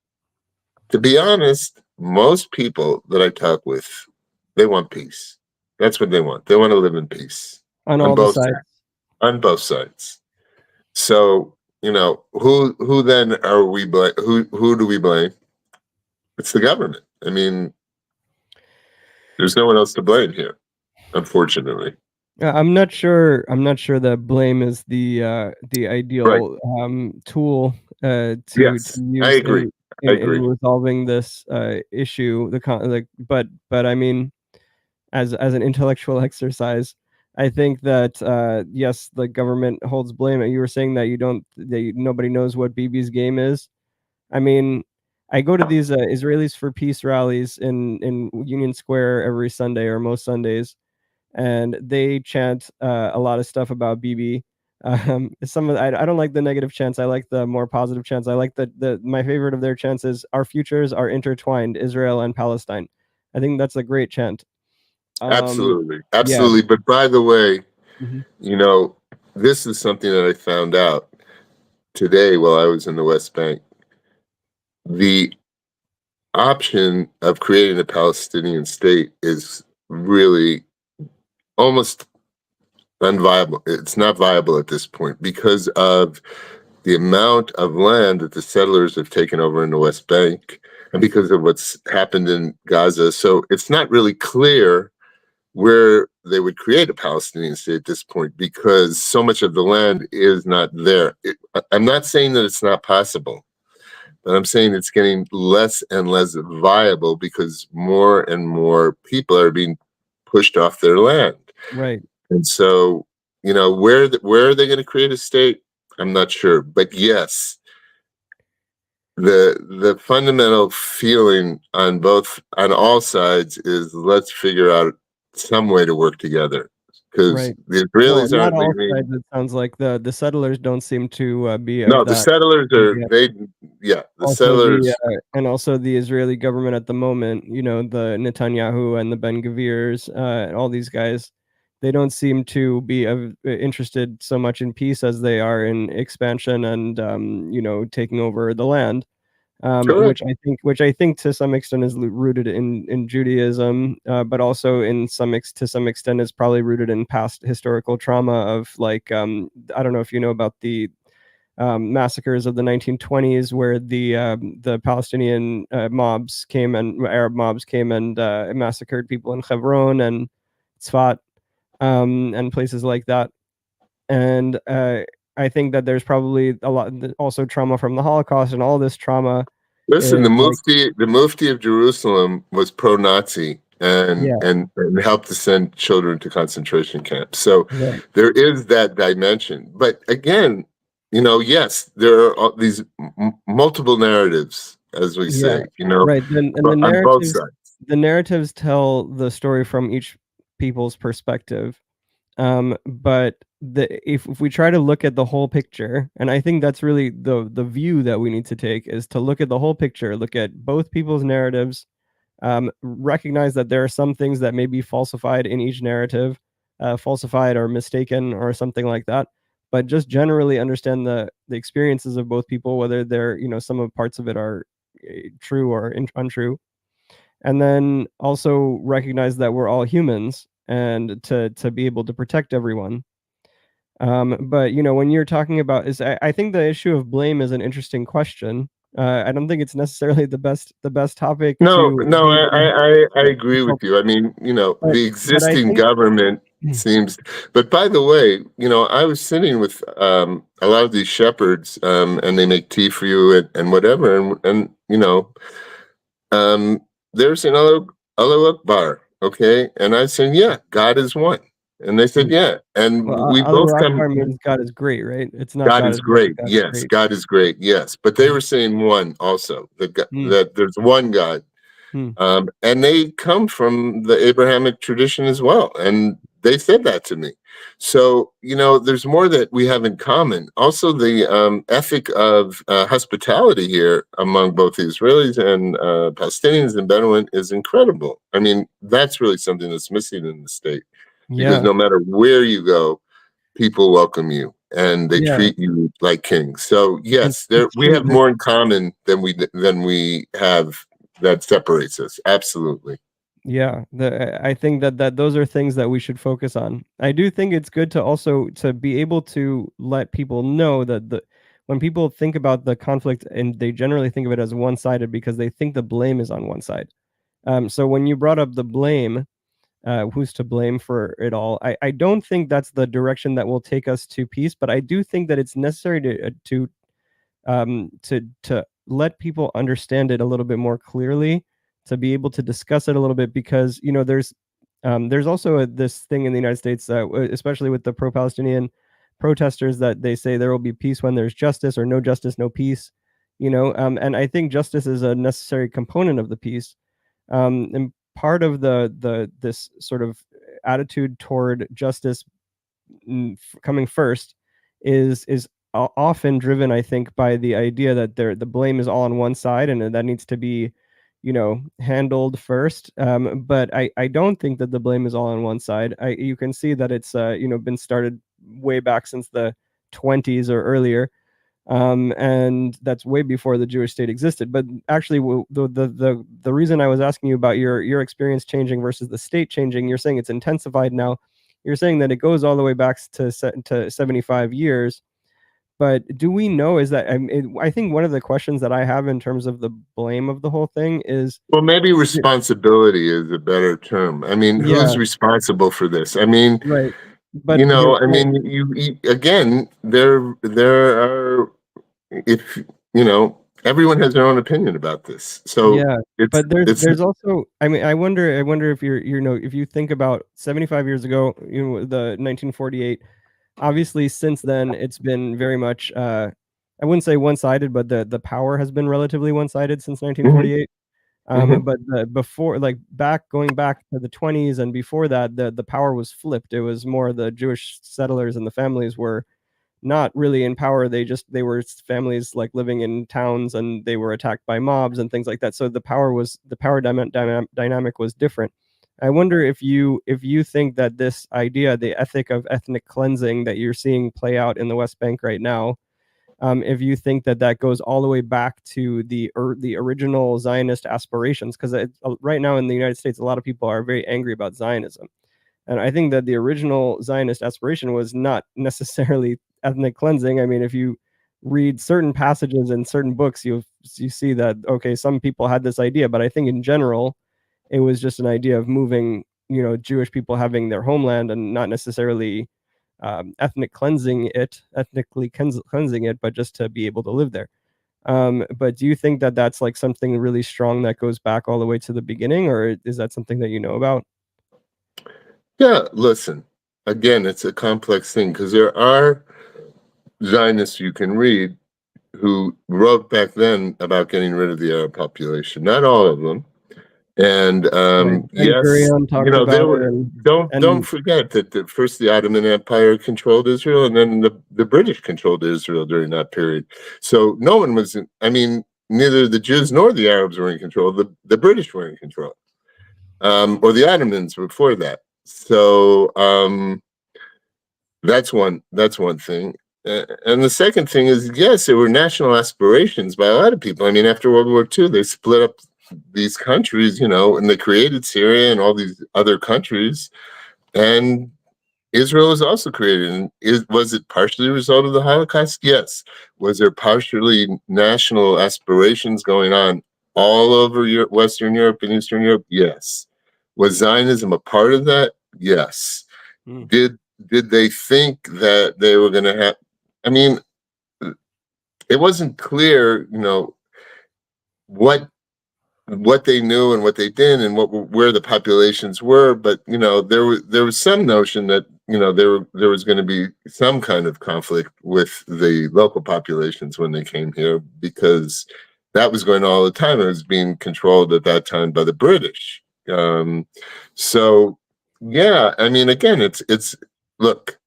to be honest, most people that I talk with, they want peace. That's what they want. They want to live in peace On on all the both sides. sides. On both sides. So, who then are we blame? Who do we blame? It's the government. I mean, there's no one else to blame here, unfortunately. I'm not sure. I'm not sure that blame is the Right. ideal tool to Yes, I use agree. I in agree. resolving this issue. But I mean, as an intellectual exercise, I think that yes, the government holds blame. You were saying that nobody knows what Bibi's game is. I mean, I go to these Israelis for Peace rallies in Union Square every Sunday or most Sundays, and they chant a lot of stuff about Bibi. I don't like the negative chants. I like the more positive chants. I like the my favorite of their chants is "Our futures are intertwined, Israel and Palestine." I think that's a great chant. Absolutely. Yeah. Absolutely. But by the way, Mhm. you know, this is something that I found out today while I was in the West Bank. The option of creating a Palestinian state is really almost unviable. It's not viable at this point because of the amount of land that the settlers have taken over in the West Bank and because of what's happened in Gaza. So it's not really clear where they would create a Palestinian state at this point because so much of the land is not there. I'm not saying that it's not possible, but I'm saying it's getting less and less viable because more and more people are being pushed off their land. Right. And so, where are they going to create a state? I'm not sure. But yes, the fundamental feeling on all sides is let's figure out some way to work together because Right. the Well, Israelis not aren't all leaving. sides. It sounds like the settlers don't seem to be of No, the that. settlers are Yeah. they. Yeah, the Also settlers. also the Israeli government at the moment, the Netanyahu and the Ben Gavirs, all these guys, they don't seem to be interested so much in peace as they are in expansion and taking over the land. Correct. Which I think to some extent is rooted in Judaism, but also to some extent is probably rooted in past historical trauma of like I don't know if you know about the massacres of the 1920s, where the Palestinian mobs came and Arab mobs came and massacred people in Hebron and Tzfat and places like that. And I think that there's probably a lot also trauma from the Holocaust, and all this trauma Listen, is like the Mufti of Jerusalem was pro-Nazi and yeah, and and helped to send children to concentration camps. So right, there is that dimension. But again, yes, there are these multiple narratives, as we yeah, say, right. Then and on both sides. the narratives tell the story from each people's perspective. But if we try to look at the whole picture, and I think that's really the view that we need to take, is to look at the whole picture, look at both people's narratives, recognize that there are some things that may be falsified in each narrative, falsified or mistaken or something like that. But just generally understand the experiences of both people, whether they're some of parts of it are true or untrue. And then also recognize that we're all humans, and to be able to protect everyone. But when you're talking about I think the issue of blame is an interesting question. I don't think it's necessarily the best topic No, to no, be I, able to I, I I to agree with focus. you. I mean, But the but I existing think government seems, but by the way, I was sitting with a lot of these shepherds, and they make tea for you and whatever, and um, there's an Allah Akbar, okay, and I said, yeah, God is one, and they said, yeah, and well, we both Allah come. Akbar means God is great, right? It's not God God is is one. great. God is Yes, great. God is great. Yes, but they Mm, were saying one also. mm, That there's one God, mm. and they come from the Abrahamic tradition as well, and they said that to me. So there's more that we have in common. Also, the ethic of hospitality here among both the Israelis and Palestinians and Bedouin is incredible. I mean, that's really something that's missing in the state, because Yeah, no matter where you go, people welcome you and they yeah. treat you like kings. So yes, It's we true have that more in common than we have that separates us. Absolutely. yeah, I think that those are things that we should focus on. I do think it's good to also to be able to let people know that when people think about the conflict, and they generally think of it as one-sided because they think the blame is on one side. So when you brought up the blame, who's to blame for it all? I don't think that's the direction that will take us to peace, but I do think that it's necessary to let people understand it a little bit more clearly, to be able to discuss it a little bit, because there's also this thing in the United States, especially with the pro-Palestinian protesters, that they say there will be peace when there's justice, or no justice, no peace. And I think justice is a necessary component of the peace. And part of the this sort of attitude toward justice coming first is often driven, I think, by the idea that the blame is all on one side, and that needs to be handled first. But I don't think that the blame is all on one side. You can see that it's been started way back since the 20s or earlier, and that's way before the Jewish state existed. But actually, the reason I was asking you about your experience changing versus the state changing, you're saying it's intensified now. You're saying that it goes all the way back to 75 years. But do we know, is that I think one of the questions that I have in terms of the blame of the whole thing is, Well, maybe responsibility is a better term. I mean, yeah, who's responsible for this? I mean, right. But you're I right. mean, again, there are, if everyone has their own opinion about this. So Yeah, it's but there's it's there's also, I mean, I wonder if if you think about 75 years ago, the 1948, obviously since then it's been very much, I wouldn't say one-sided, but the power has been relatively one-sided since Mhm, 1948. mhm, But before, like, going back to the 20s and before that, the power was flipped. It was more the Jewish settlers and the families were not really in power. They were families, like, living in towns, and they were attacked by mobs and things like that. So the power dynamic was different. I wonder if you think that this idea, the ethic of ethnic cleansing that you're seeing play out in the West Bank right now, if you think that that goes all the way back to the original Zionist aspirations, because right now in the United States, a lot of people are very angry about Zionism. And I think that the original Zionist aspiration was not necessarily ethnic cleansing. I mean, if you read certain passages in certain books, you see that, okay, some people had this idea, but I think in general, it was just an idea of moving, Jewish people having their homeland, and not necessarily ethnically cleansing it, but just to be able to live there. But do you think that that's like something really strong that goes back all the way to the beginning, or is that something that you know about? yeah. Listen, again, it's a complex thing because there are Zionists you can read who wrote back then about getting rid of the Arab population. Not all of them. And Right. Ben yes, Gurion talked there about it, were. and Don't and forget that first the Ottoman Empire controlled Israel, and then the British controlled Israel during that period. So no one was. I mean, neither the Jews nor the Arabs were in control. The British were in control, or the Ottomans before that. So that's one thing. And the second thing is, yes, there were national aspirations by a lot of people. I mean, after World War II, they split up these countries, and they created Syria and all these other countries. And Israel was also created. And was it partially a result of the Holocaust? Yes. Was there partially national aspirations going on all over Europe, Western Europe and Eastern Europe? Yes. Was Zionism a part of that? Yes. Mm. Did they think that they were going to have? I mean, it wasn't clear, what they knew and what they did and where the populations were, but there was some notion that there was going to be some kind of conflict with the local populations when they came here, because that was going on all the time. It was being controlled at that time by the British. So yeah, I mean, again, it's look,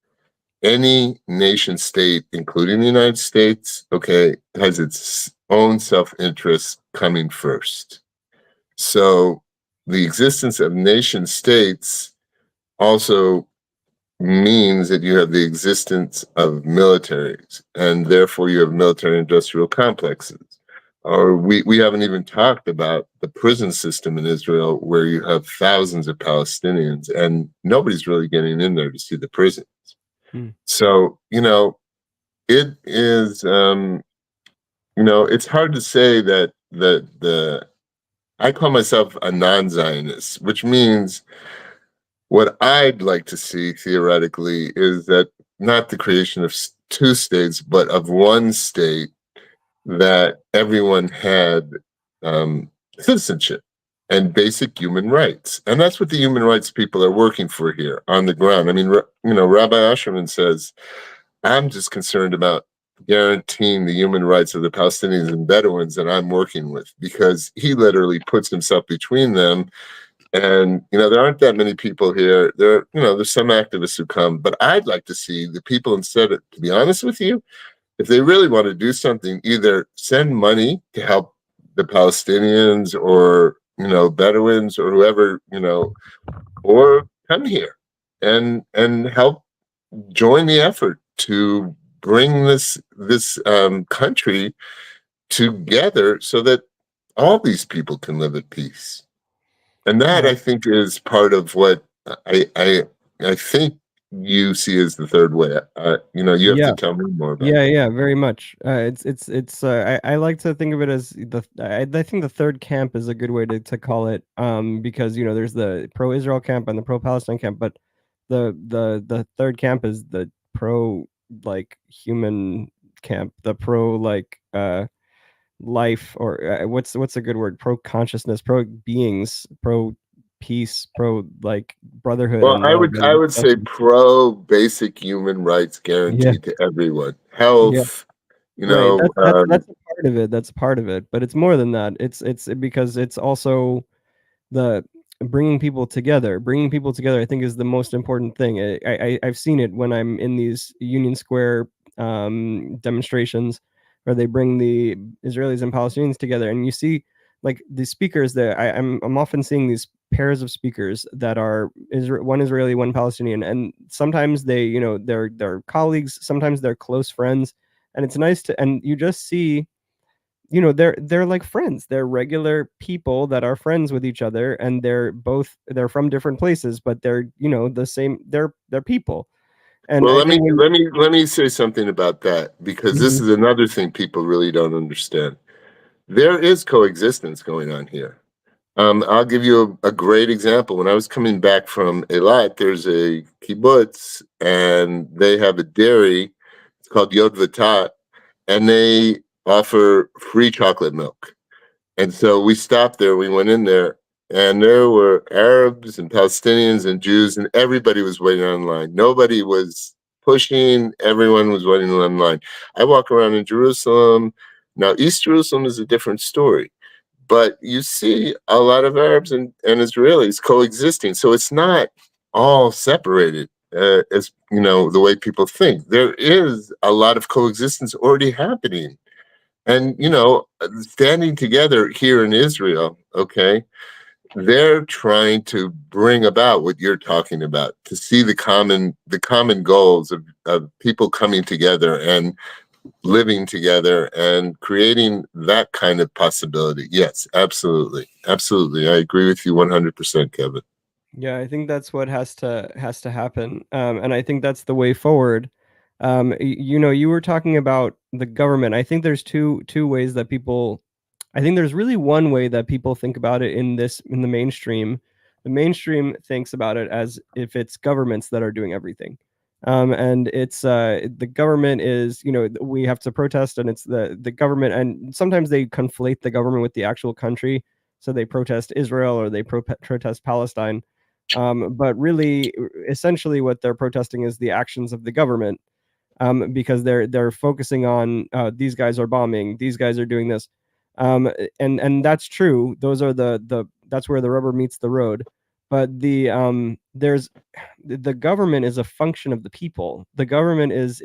any nation state, including the United States, okay, has its own self-interest coming first. So the existence of nation states also means that you have the existence of militaries, and therefore you have military industrial complexes. Or we haven't even talked about the prison system in Israel, where you have thousands of Palestinians, and nobody's really getting in there to see the prisons. Mm. So, it is, it's hard to say that I call myself a non-Zionist, which means what I'd like to see theoretically is that not the creation of two states, but of one state that everyone had citizenship and basic human rights. And that's what the human rights people are working for here on the ground. I mean, Rabbi Asherman says, I'm just concerned about guaranteeing the human rights of the Palestinians and Bedouins that I'm working with, because he literally puts himself between them. And, there aren't that many people here. There's some activists who come, but I'd like to see the people instead of, to be honest with you, if they really want to do something, either send money to help the Palestinians or, Bedouins or whoever, or come here and help join the effort to bring this country together so that all these people can live at peace. And that, Yeah. I think, is part of what I think you see as the third way. You have Yeah. to tell me more about Yeah, that. yeah, very much. It's. I like to think of it as I think the third camp is a good way to call it. Because there's the pro-Israel camp and the pro-Palestine camp, but the third camp is the pro like human camp, the pro like life, or what's a good word? Pro consciousness, pro beings, pro peace, pro like brotherhood, Well, and I all would I the would stuff. say pro basic human rights Yeah, guaranteed to everyone. yeah. Health, Right, that's a part of it, that's a part of it, but it's more than that. It's because it's also the bringing people together, I think, is the most important thing. I've seen it when I'm in these Union Square demonstrations where they bring the Israelis and Palestinians together, and you see like the speakers that I'm often seeing these pairs of speakers that are one Israeli, one Palestinian, and sometimes they're colleagues, sometimes they're close friends, and it's nice to, and you just see, they're like friends, they're regular people that are friends with each other, and they're from different places, but they're the same, they're people. And well, I let me think when let me let me say something about that, because this Mhm. is another thing people really don't understand. There is coexistence going on here. I'll give you a great example. When I was coming back from Eilat, there's a kibbutz, and they have a dairy. It's called Yod Vatat, and they offer free chocolate milk. And so we stopped there. We went in there, and there were Arabs and Palestinians and Jews, and everybody was waiting online. Nobody was pushing. Everyone was waiting online. I walk around in Jerusalem. Now, East Jerusalem is a different story, but you see a lot of Arabs and Israelis coexisting. So it's not all separated, as the way people think. There is a lot of coexistence already happening. And standing together here in Israel, okay, they're trying to bring about what you're talking about, to see the common goals of people coming together and living together and creating that kind of possibility. Yes, absolutely. Absolutely. I agree with you 100%, Kevin. Yeah, I think that's what has to happen, and I think that's the way forward. You were talking about the government. I think there's two ways that people. I think there's really one way that people think about it in the mainstream. The mainstream thinks about it as if it's governments that are doing everything, and it's the government is we have to protest, and it's the government, and sometimes they conflate the government with the actual country, so they protest Israel or they protest Palestine. But really, essentially, what they're protesting is the actions of the government, because they're focusing on these guys are bombing, these guys are doing this, and that's true. Those are the that's where the rubber meets the road. But there's the government is a function of the people. The government is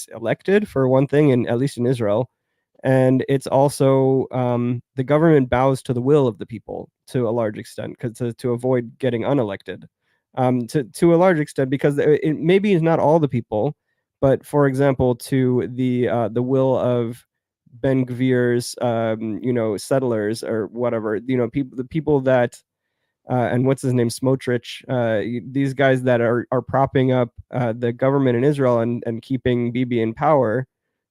elected for one thing, and at least in Israel, and it's also the government bows to the will of the people to a large extent, because to avoid getting unelected, to a large extent, because it maybe is not all the people, but for example, to the will of Ben Gvir's settlers or whatever, the people that and what's his name, Smotrich, these guys that are propping up the government in Israel and keeping Bibi in power,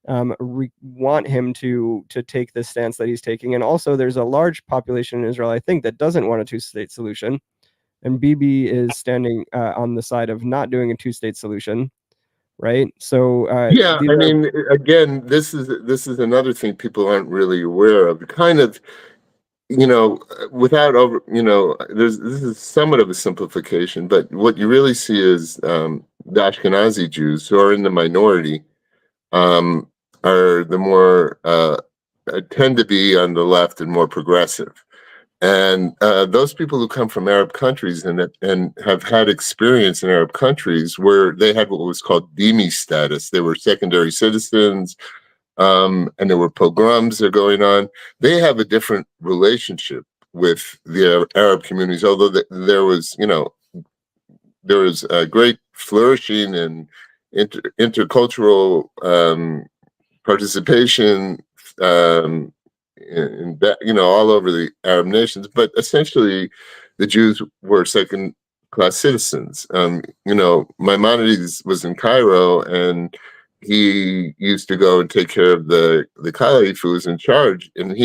want him to take the stance that he's taking. And also, there's a large population in Israel, I think, that doesn't want a two-state solution, and Bibi is standing on the side of not doing a two-state solution, right? So Yeah, these I are mean, again, this is another thing people aren't really aware of. Kind of, without over, this is somewhat of a simplification, but what you really see is the Ashkenazi Jews, who are in the minority, um, are the more tend to be on the left and more progressive. And those people who come from Arab countries and have had experience in Arab countries where they had what was called dhimmi status, they were secondary citizens, and there were pogroms that are going on. They have a different relationship with the Arab communities, although there was a great flourishing and intercultural participation, in that, all over the Arab nations. But essentially, the Jews were second class citizens. Maimonides was in Cairo, and he used to go and take care of the caliph who was in charge. And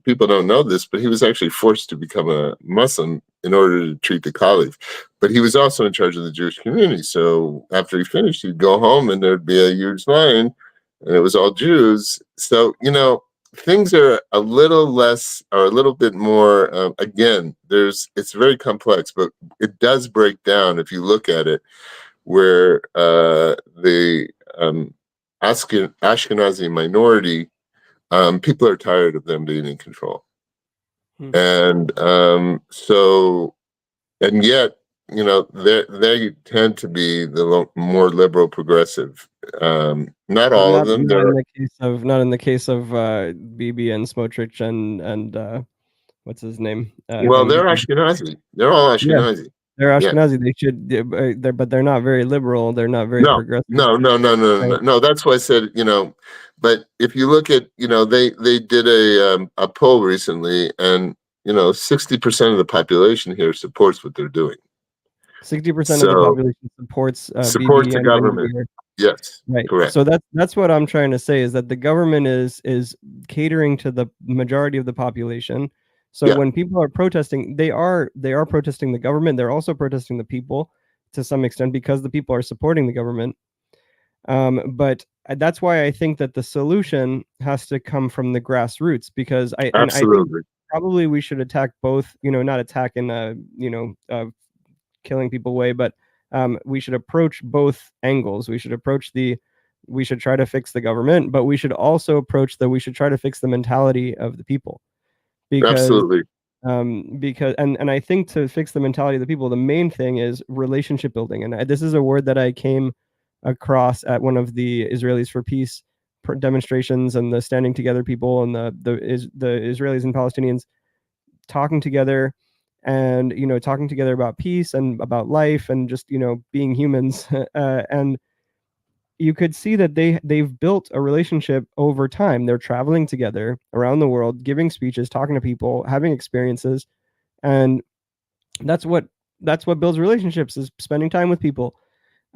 people don't know this, but he was actually forced to become a Muslim in order to treat the caliph. But he was also in charge of the Jewish community. So after he finished, he'd go home and there'd be a huge line, and it was all Jews. So, things are a little bit more, again, it's very complex, but it does break down if you look at it, where the Ashkenazi minority, people are tired of them being in control. And and yet, they tend to be the more liberal progressive. Not all of them. Not in the case of Bibi and Smotrich and what's his name? Well, they're Ashkenazi. They're all Yeah, Ashkenazi. they're Yeah. Ashkenazi. They should, but they're not very liberal. They're not very No, progressive. no, no, no, no, no, Right. no. That's why I said, but if you look at, they did a poll recently, and 60% of the population here supports what they're doing. 60% of the So population supports supports Bibi the and Ben government. Gvir. Yes, Right. correct. So that's what I'm trying to say, is that the government is catering to the majority of the population. So Yeah, when people are protesting, they are protesting the government. They're also protesting the people to some extent, because the people are supporting the government. But that's why I think that the solution has to come from the grassroots, because I think absolutely. probably we should attack both, not attack in killing people way, but we should approach both angles. We should try to fix the government, but we should also approach we should try to fix the mentality of the people, because Absolutely. And I think to fix the mentality of the people, the main thing is relationship building. And this is a word that I came across at one of the Israelis for Peace demonstrations, and the standing together people, and the Israelis and Palestinians. talking together, and talking together about peace and about life and just being humans. And you could see that they've built a relationship over time. They're traveling together around the world, giving speeches, talking to people, having experiences, and that's what builds relationships, is spending time with people.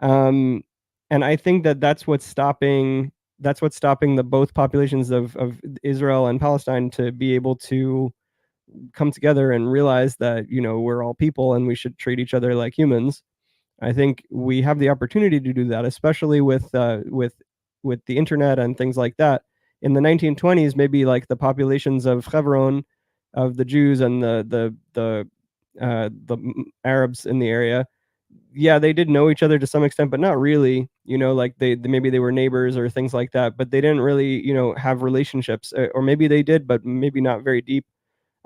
um and I think that that's what's stopping the both populations of Israel and Palestine to be able to come together and realize that we're all people and we should treat each other like humans. I think we have the opportunity to do that, especially with the internet and things like that. In the 1920s, maybe like the populations of Hebron, of the Jews and the Arabs in the area, yeah, they did know each other to some extent, but not really. Like maybe they were neighbors or things like that, but they didn't really have relationships, or maybe they did, but maybe not very deep.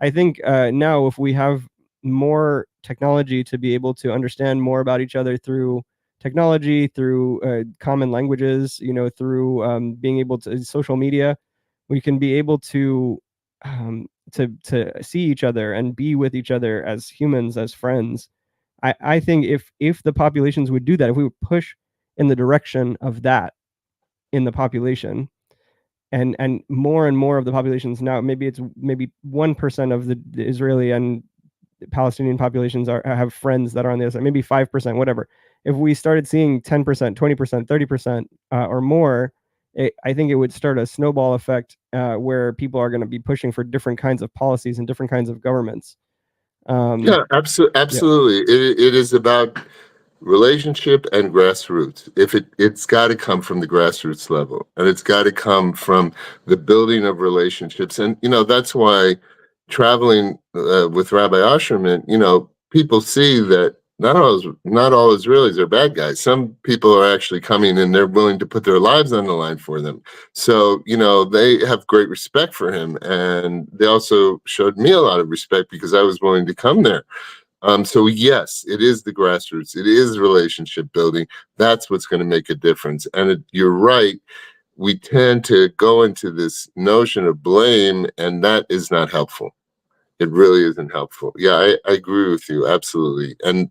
I think now, if we have more technology to be able to understand more about each other through technology, through common languages, through being able to social media, we can be able to see each other and be with each other as humans, as friends. I think if the populations would do that, if we would push in the direction of that in the population, and more of the populations now, maybe 1% of the Israeli and Palestinian populations have friends that are on the other side, maybe 5%, whatever. If we started seeing 10%, 20%, 30%, or more, I think it would start a snowball effect, where people are going to be pushing for different kinds of policies and different kinds of governments. Yeah, Yeah, absolutely. It is about relationship and grassroots. If it's got to come from the grassroots level, and it's got to come from the building of relationships. And that's why traveling with Rabbi Asherman, people see that not all Israelis are bad guys. Some people are actually coming and they're willing to put their lives on the line for them. So they have great respect for him, and they also showed me a lot of respect because I was willing to come there. So yes, it is the grassroots. It is relationship building. That's what's going to make a difference. And you're right. We tend to go into this notion of blame, and that is not helpful. It really isn't helpful. Yeah, I agree with you absolutely. And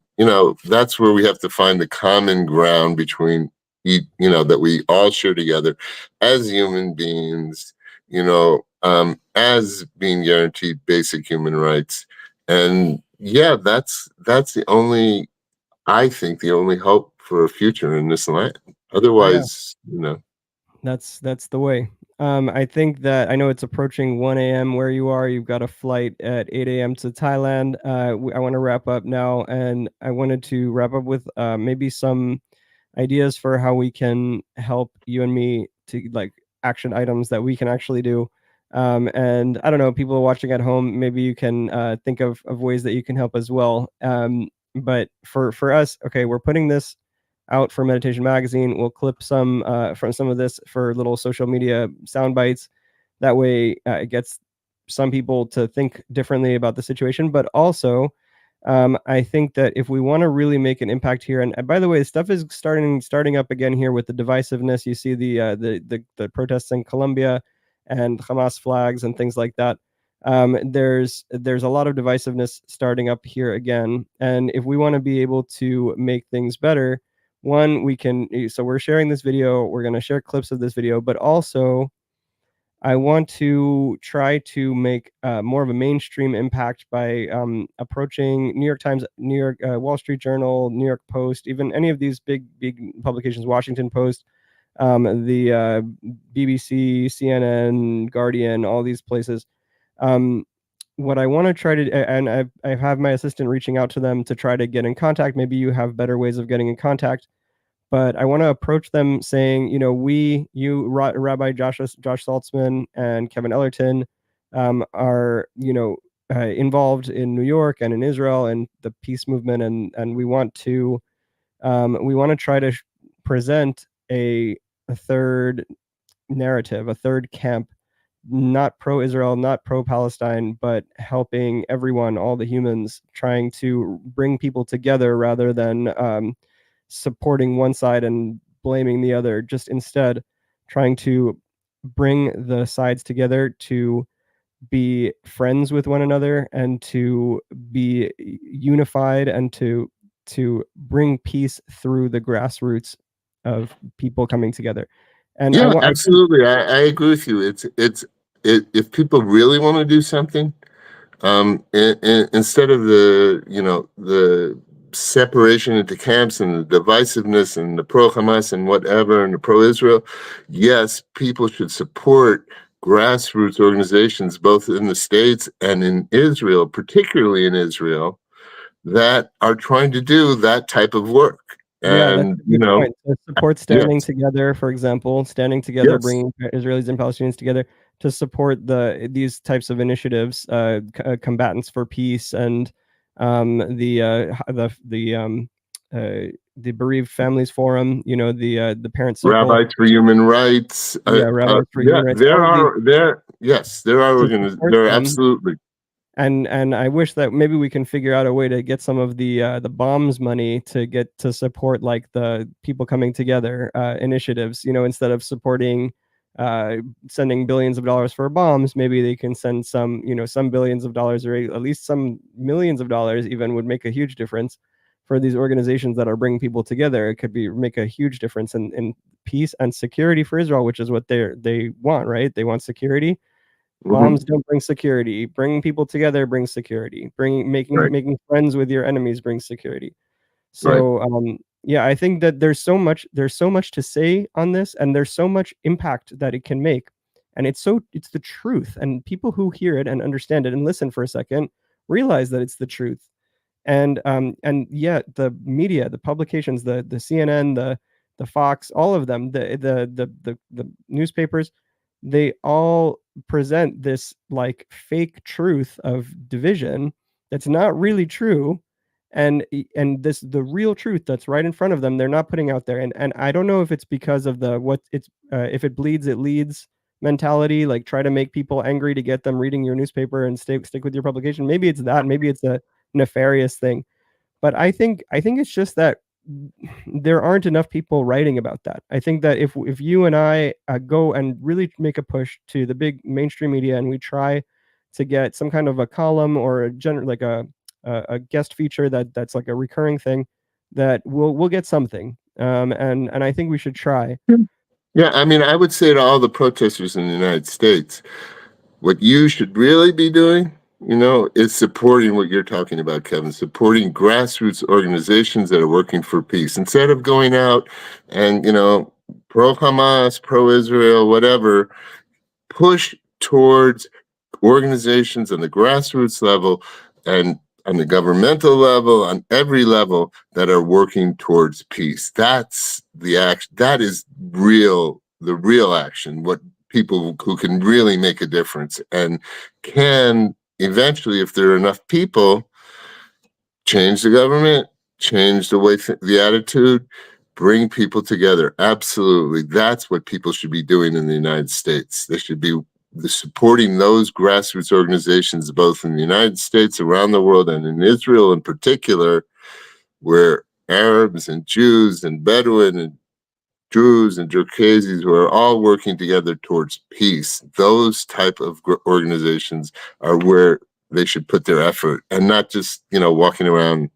that's where we have to find the common ground between that we all share together as human beings. As being guaranteed basic human rights. And yeah, that's the only, I think, the only hope for a future in this land. yeah, Otherwise, that's the way. I think that I know it's approaching 1 a.m. where you are. You've got a flight at 8 a.m. to Thailand. I want to wrap up now, and I wanted to wrap up with maybe some ideas for how we can help you and me to like action items that we can actually do. And I don't know, people watching at home, maybe you can think of ways that you can help as well. But for us, okay, we're putting this out for Meditation Magazine. We'll clip some from some of this for little social media sound bites. That way, it gets some people to think differently about the situation, but also I think that if we want to really make an impact here, and by the way, stuff is starting up again here with the divisiveness. You see the protests in Colombia and Hamas flags and things like that. There's a lot of divisiveness starting up here again, and if we want to be able to make things better, one, we can. So we're sharing this video. We're going to share clips of this video, but also I want to try to make more of a mainstream impact by approaching New York Times, New York Wall Street Journal, New York Post, even any of these big publications, Washington Post, the BBC, CNN, Guardian, all these places. What I want to try to, and I have my assistant reaching out to them to try to get in contact. Maybe you have better ways of getting in contact, but I want to approach them saying, Rabbi Josh Saltzman and Kevin Ellerton are, involved in New York and in Israel and the peace movement, and we want to try to present a third narrative, a third camp, not pro-Israel, not pro-Palestine, but helping everyone, all the humans, trying to bring people together rather than supporting one side and blaming the other. Just instead, trying to bring the sides together to be friends with one another and to be unified and to bring peace through the grassroots of people coming together. And Yeah, I think, absolutely. I agree with you. If people really want to do something, instead of the separation into camps and the divisiveness and the pro-Hamas and whatever and the pro-Israel, yes, people should support grassroots organizations both in the States and in Israel, particularly in Israel, that are trying to do that type of work. yeah, that's And a good point. To support standing yes, together, for example, standing together, yes, bringing Israelis and Palestinians together to support these types of initiatives, combatants for peace, and the bereaved families forum. The parent circle. rabbis for human rights. Yeah, rabbis for Yeah, human rights. All of these, there are to support there are them. absolutely. And I wish that maybe we can figure out a way to get some of the bombs money to get to support like the people coming together initiatives. Instead of supporting sending billions of dollars for bombs, maybe they can send some billions of dollars, or at least some millions of dollars even would make a huge difference for these organizations that are bringing people together. It could be make a huge difference in peace and security for Israel, which is what they want, right? They want security. Mhm. Bombs don't bring security. Bringing people together brings security. Bringing making Right, making friends with your enemies brings security. right. So yeah, I think that there's so much to say on this, and there's so much impact that it can make, and it's the truth, and people who hear it and understand it and listen for a second realize that it's the truth. And yet the media, the publications, the CNN, the Fox, all of them, the newspapers, they all present this like fake truth of division that's not really true. And this the real truth that's right in front of them, they're not putting out there. And I don't know if it's because of the what it's if it bleeds it leads mentality, like try to make people angry to get them reading your newspaper and stick with your publication. Maybe it's that, maybe it's a nefarious thing. But I think it's just that there aren't enough people writing about that. I think that if you and I go and really make a push to the big mainstream media, and we try to get some kind of a column or like a guest feature that's like a recurring thing, that we'll get something. And I think we should try. Yeah, I mean, I would say to all the protesters in the United States, what you should really be doing, is supporting what you're talking about, Kevin, supporting grassroots organizations that are working for peace instead of going out and, pro Hamas, pro Israel, whatever, push towards organizations on the grassroots level and on the governmental level, on every level that are working towards peace. That's the action. That is the real action. What people who can really make a difference and can eventually, if there are enough people, change the government, change the way the attitude, bring people together. Absolutely, that's what people should be doing in the United States. They should be supporting those grassroots organizations, both in the United States, around the world, and in Israel in particular, where Arabs and Jews and Bedouin and Druze and Jerkesis who are all working together towards peace. Those type of organizations are where they should put their effort, and not just walking around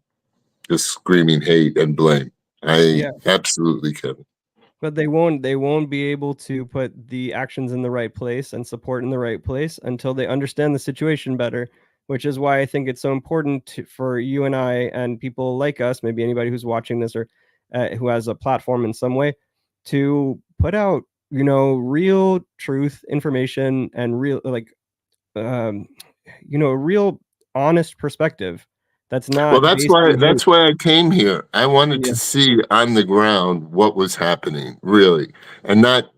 just screaming hate and blame. I Yeah. absolutely, Kevin. But they won't be able to put the actions in the right place and support in the right place until they understand the situation better, which is why I think it's so important for you and I and people like us, maybe anybody who's watching this or who has a platform in some way, to put out, real truth, information, and real like um, real honest perspective that's Well, not based in hate. that's why I came here. I wanted Yeah. to see on the ground what was happening, really, and not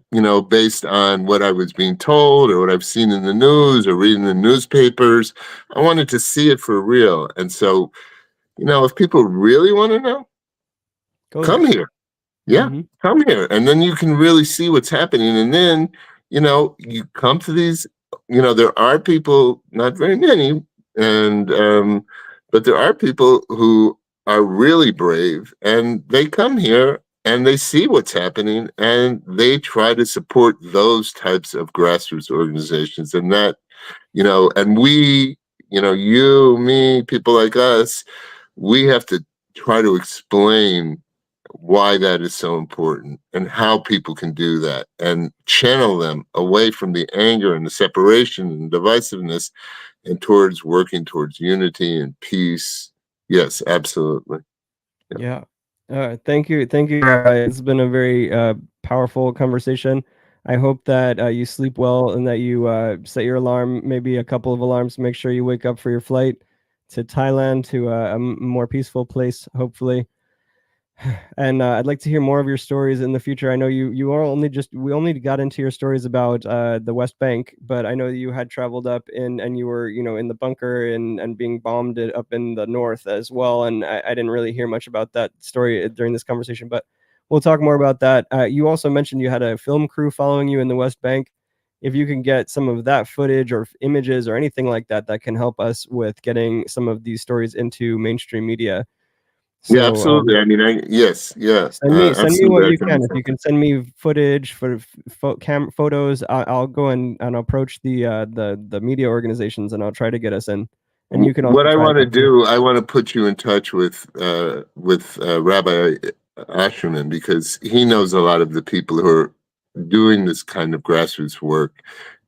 based on what I was being told or what I've seen in the news or reading the newspapers. I wanted to see it for real. And so, if people really want to know, Go come there. here. Yeah, Hmm. come here. And then you can really see what's happening. And then, you come to these, there are people, not very many, and but there are people who are really brave, and they come here and they see what's happening, and they try to support those types of grassroots organizations. And that And we, you, me, people like us, we have to try to explain why that is so important and how people can do that and channel them away from the anger and the separation and divisiveness and towards working towards unity and peace. Yes, absolutely. Yeah. Thank you, Rabbi. It's been a very powerful conversation. I hope that you sleep well and that you set your alarm, maybe a couple of alarms, to make sure you wake up for your flight to Thailand, to a more peaceful place, hopefully. And I'd like to hear more of your stories in the future. I know you are we only got into your stories about the West Bank, but I know that you had traveled up in and you were in the bunker and being bombed up in the north as well. And I didn't really hear much about that story during this conversation, but we'll talk more about that. You also mentioned you had a film crew following you in the West Bank. If you can get some of that footage or images or anything like that, that can help us with getting some of these stories into mainstream media. Yeah, So absolutely. I mean, yes, yeah, send me what absolutely. I you can can. If understand you can send me footage for photos, I'll go and approach the media organizations and I'll try to get us in. And you can also What I try to want to get me. do, I want to put you in touch with Rabbi Asherman, because he knows a lot of the people who are doing this kind of grassroots work.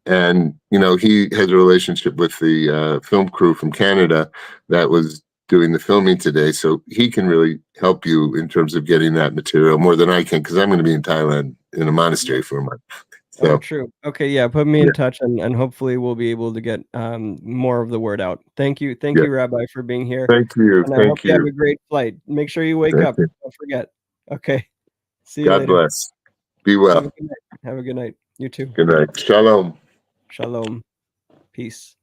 And, he has a relationship with the film crew from Canada that was doing the filming today. So he can really help you in terms of getting that material more than I can, because I'm going to be in Thailand in a Yeah. monastery for a month. Oh, So, true. Okay, yeah, put me yeah, in touch and hopefully we'll be able to get more of the word out. Thank yeah. you, Rabbi, for being here. Thank you. And I hope Thank you have you. a great flight. Make sure you wake Thank up. you. Don't forget. Okay. See you God later. bless. Be Have a well. good night. Have a good night. You too. Good night. Shalom. Shalom. Peace.